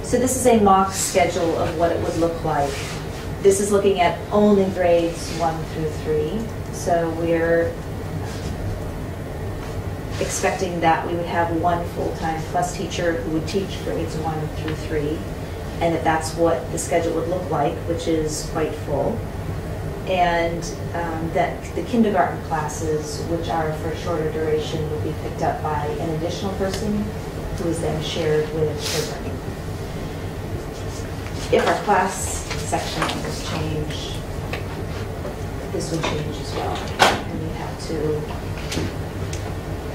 So this is a mock schedule of what it would look like. This is looking at only grades 1 through 3. So we're expecting that we would have 1 full-time plus teacher who would teach grades 1 through 3, and that's what the schedule would look like, which is quite full. And that the kindergarten classes, which are for shorter duration, would be picked up by an additional person who is then shared with children. If our class section numbers change, this would change as well, and we have to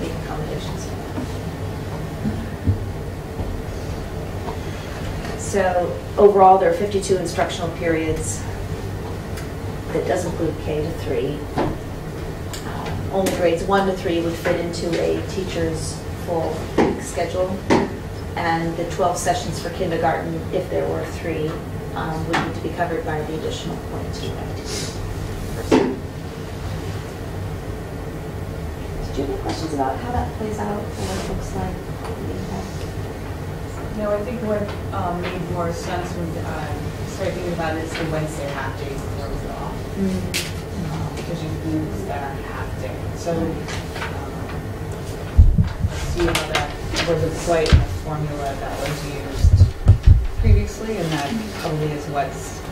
make accommodations for that. So overall, there are 52 instructional periods. That does include K to 3. Only grades 1 to 3 would fit into a teacher's full week schedule. And the 12 sessions for kindergarten, if there were 3, would need to be covered by the additional 0.2 activities. Did you have any questions about how that plays out or what it looks like? No, I think what made more sense when started thinking about it is the Wednesday half days throws it off. Because you lose that half day. So see how that wasn't quite a formula that was used previously, and that probably is what's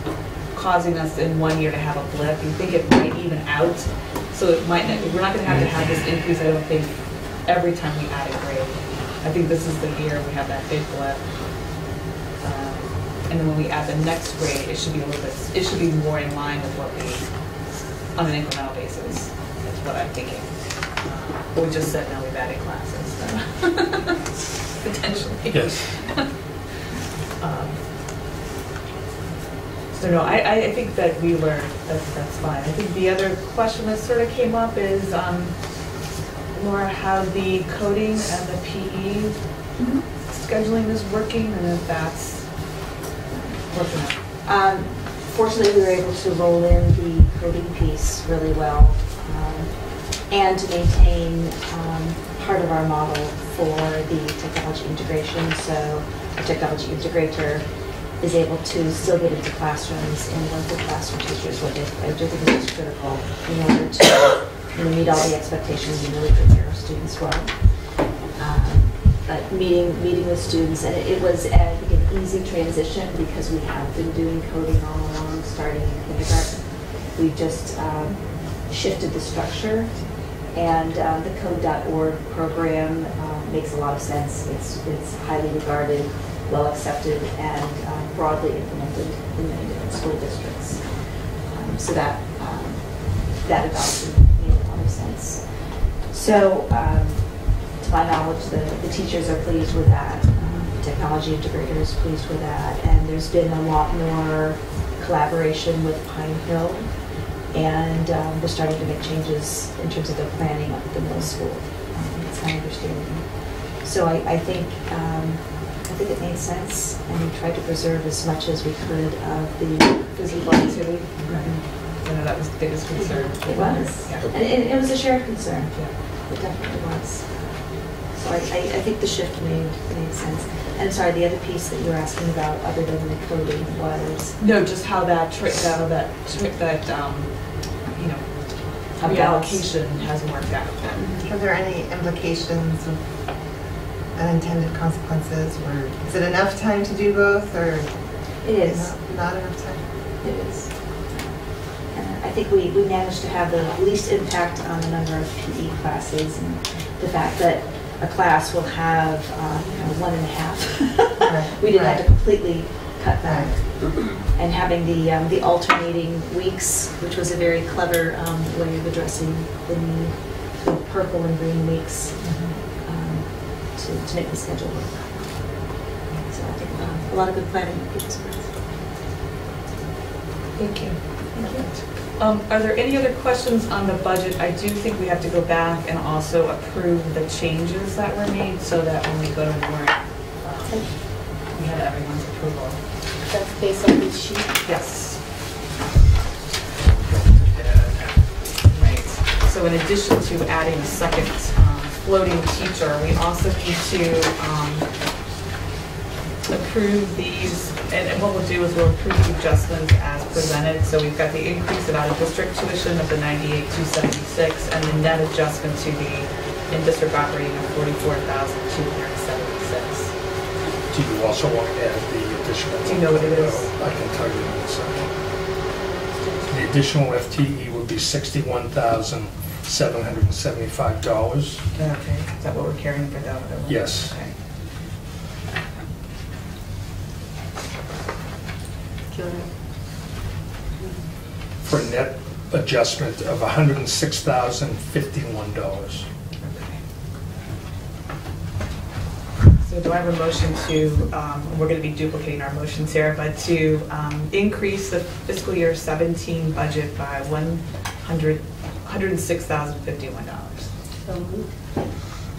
causing us in 1 year to have a blip. You think it might even out, so it might not, we're not going to have this increase, I don't think, every time we add a grade. I think this is the year we have that big blip. And then when we add the next grade, it should be a little bit, it should be more in line with what we, on an incremental basis. That's what I'm thinking. But we just said now we've added classes, so potentially. Yes. So no, I think that we learned, that's fine. I think the other question that sort of came up is, Laura, how the coding and the PE scheduling is working, and if that's working out. Fortunately, we were able to roll in the coding piece really well, and to maintain part of our model for the technology integration. So our technology integrator is able to still get into classrooms and work with classroom teachers, what I do think is critical in order to meet all the expectations and really prepare our students well. But meeting with students, and it was, I think, an easy transition because we have been doing coding all along, starting in kindergarten. We've just shifted the structure, and the code.org program makes a lot of sense. It's highly regarded, well accepted, and broadly implemented in many different school districts. So that adoption made a lot of sense. So, to my knowledge, the teachers are pleased with that. The technology integrator is pleased with that, and there's been a lot more collaboration with Pine Hill, and they're starting to make changes in terms of their planning up at the middle school. That's my understanding. So I think it made sense, and we tried to preserve as much as we could of the physical activity. I know that was the biggest concern. It was, yeah. and it was a shared concern. Yeah. It definitely was. So I think the shift made sense. And sorry, the other piece that you were asking about, other than the coding, was No, just how that reallocation hasn't worked out. Are there any implications of unintended consequences, or is it enough time to do both, or It is. not enough time? It is. And I think we managed to have the least impact on the number of PE classes, and the fact that a class will have 1.5. Right, We didn't have to right. completely cut back. And having the alternating weeks, which was a very clever way of addressing the need, the purple and green weeks, to make the schedule work. So I think a lot of good planning on people's parts. Thank you. Are there any other questions on the budget? I do think we have to go back and also approve the changes that were made so that when we go to warrant, we have everyone's approval. That's based on this sheet? Yes. Right. So in addition to adding a second floating teacher, we also need to approve these, and what we'll do is we'll approve the adjustments as presented. So we've got the increase of out-of-district tuition of the $98,276 and the net adjustment to the in-district operating of $44,276. Do you also want to add the additional? Do you know what it is? I can tell you in a second. The additional FTE would be $61,775. Okay, is that what we're carrying for that? Yes. Okay. For a net adjustment of $106,051. So do I have a motion to, we're going to be duplicating our motions here, but to increase the fiscal year 17 budget by $106,051. So moved.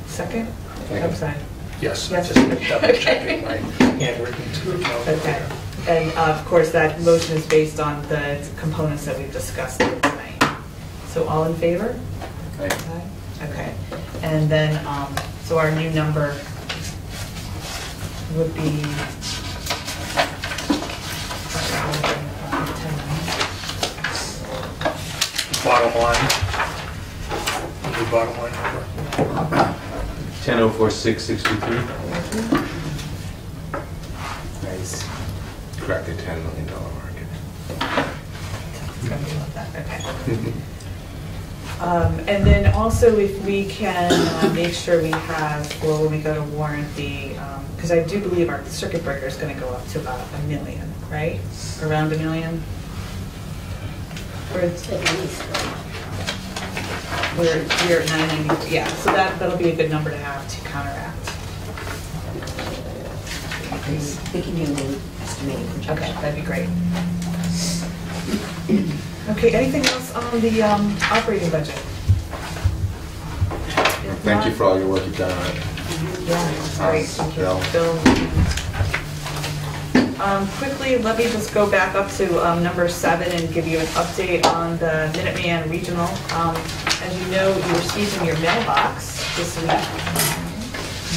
Second? Second. I'm sorry. Yes, Yes. just double checking my handwritten to the note. Okay. And of course, that motion is based on the components that we've discussed tonight. So all in favor? Okay. Okay. And then, so our new number would be Bottom line. The bottom line number. 10,046,63. Nice. Crack the $10 million market. It's gonna be like that, okay. And then also if we can make sure we have, well, when we go to warrant the, because I do believe our circuit breaker is going to go up to about $1 million, right? Around $1 million? Or it's, At least, right? we're at 990, yeah, so that'll be a good number to have to counteract. We can do an estimated projection. Okay, that'd be great. Okay, anything else on the operating budget? Thank you for all your work you've done on it. Yeah, it's great, thank you. Bill. Quickly, let me just go back up to number 7 and give you an update on the Minuteman Regional. As you know, you received in your mailbox this week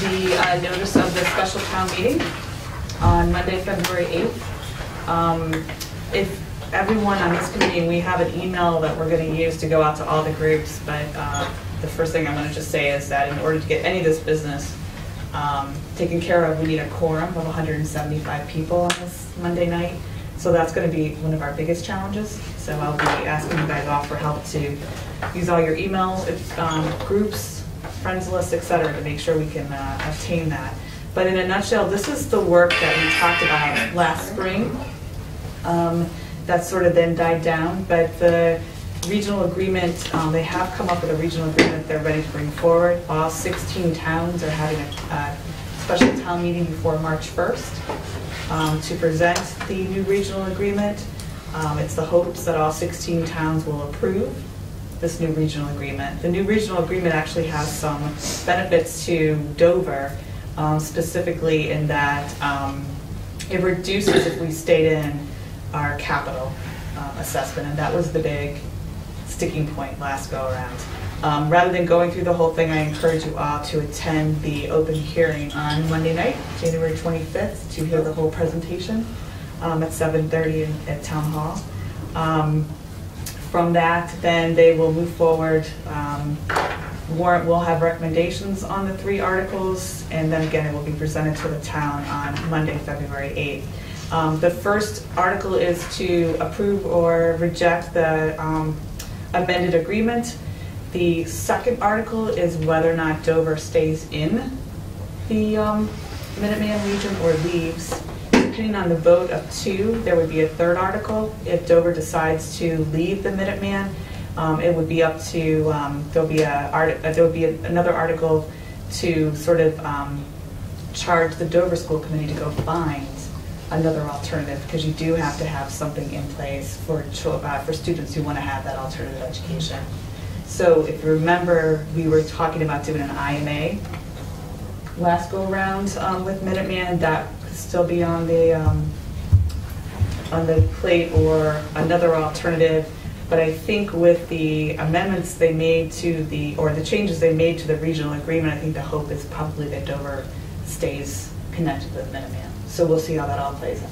the notice of the special town meeting on Monday, February 8th. If everyone on this committee, we have an email that we're going to use to go out to all the groups, but the first thing I'm going to just say is that in order to get any of this business taken care of, we need a quorum of 175 people on this Monday night. So that's going to be one of our biggest challenges. So I'll be asking you guys all for help to use all your email groups, friends lists, etc., to make sure we can obtain that. But in a nutshell, this is the work that we talked about last spring. That sort of then died down, but the regional agreement, they have come up with a regional agreement they're ready to bring forward. All 16 towns are having a special town meeting before March 1st to present the new regional agreement. It's the hopes that all 16 towns will approve this new regional agreement. The new regional agreement actually has some benefits to Dover, specifically in that it reduces, if we stayed in, our capital assessment, and that was the big sticking point last go around. Rather than going through the whole thing, I encourage you all to attend the open hearing on Monday night, January 25th, to hear the whole presentation at 7:30 at Town Hall. From that, then they will move forward. Warrant will have recommendations on the 3 articles, and then again, it will be presented to the town on Monday, February 8th. The first article is to approve or reject the amended agreement. The second article is whether or not Dover stays in the Minuteman region or leaves. Depending on the vote of 2, there would be a third article. If Dover decides to leave the Minuteman, it would be up to, there would be another article to sort of charge the Dover School Committee to go find another alternative, because you do have to have something in place for students who want to have that alternative education. So if you remember, we were talking about doing an IMA last go around with Minuteman. That could still be on the plate, or another alternative. But I think with the amendments they made to the changes they made to the regional agreement, I think the hope is probably that Dover stays connected with Minuteman. So we'll see how that all plays out.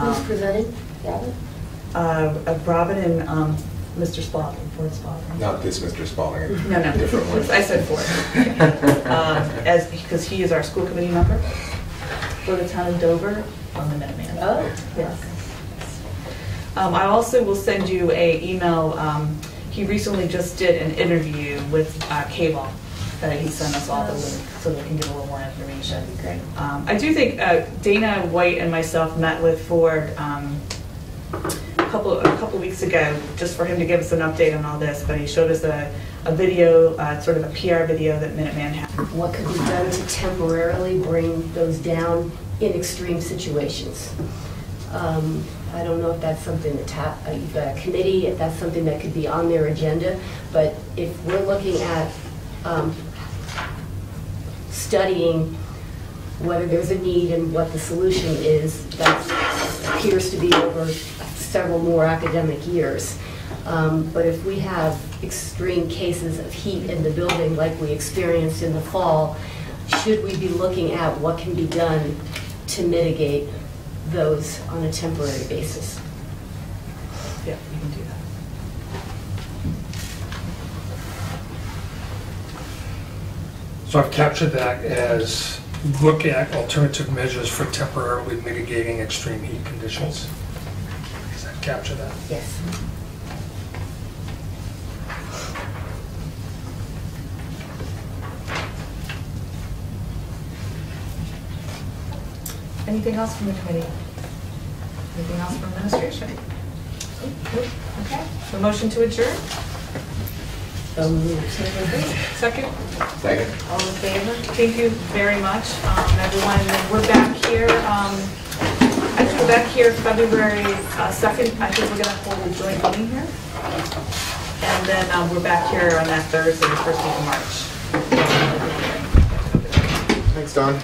Who's presenting? Robin? Robin and Mr. Spalding, Ford Spalding. Not this Mr. Spalding. No, Different one. I said Ford. Because he is our school committee member for the town of Dover on the Minuteman. Oh, Yes. I also will send you an email. He recently just did an interview with Cable that he sent us all the link so that we can get a little more information. Great. I do think Dana White and myself met with Ford a couple weeks ago just for him to give us an update on all this, but he showed us a video, sort of a PR video that Minuteman had. What could be done to temporarily bring those down in extreme situations? I don't know if that's something that you've got a committee, if that's something that could be on their agenda, but if we're looking at studying whether there's a need and what the solution is, that appears to be over several more academic years. But if we have extreme cases of heat in the building like we experienced in the fall, should we be looking at what can be done to mitigate those on a temporary basis? Yeah, we can do that. So I've captured that as look at alternative measures for temporarily mitigating extreme heat conditions. Does that capture that? Yes. Anything else from the committee? Anything else from administration? Okay, so motion to adjourn? Second? Second. All in favor? Thank you very much, everyone. We're back here, we're back here February 2nd. I think we're gonna hold a joint meeting here. And then we're back here on that Thursday, the first week of March. Thanks, Don.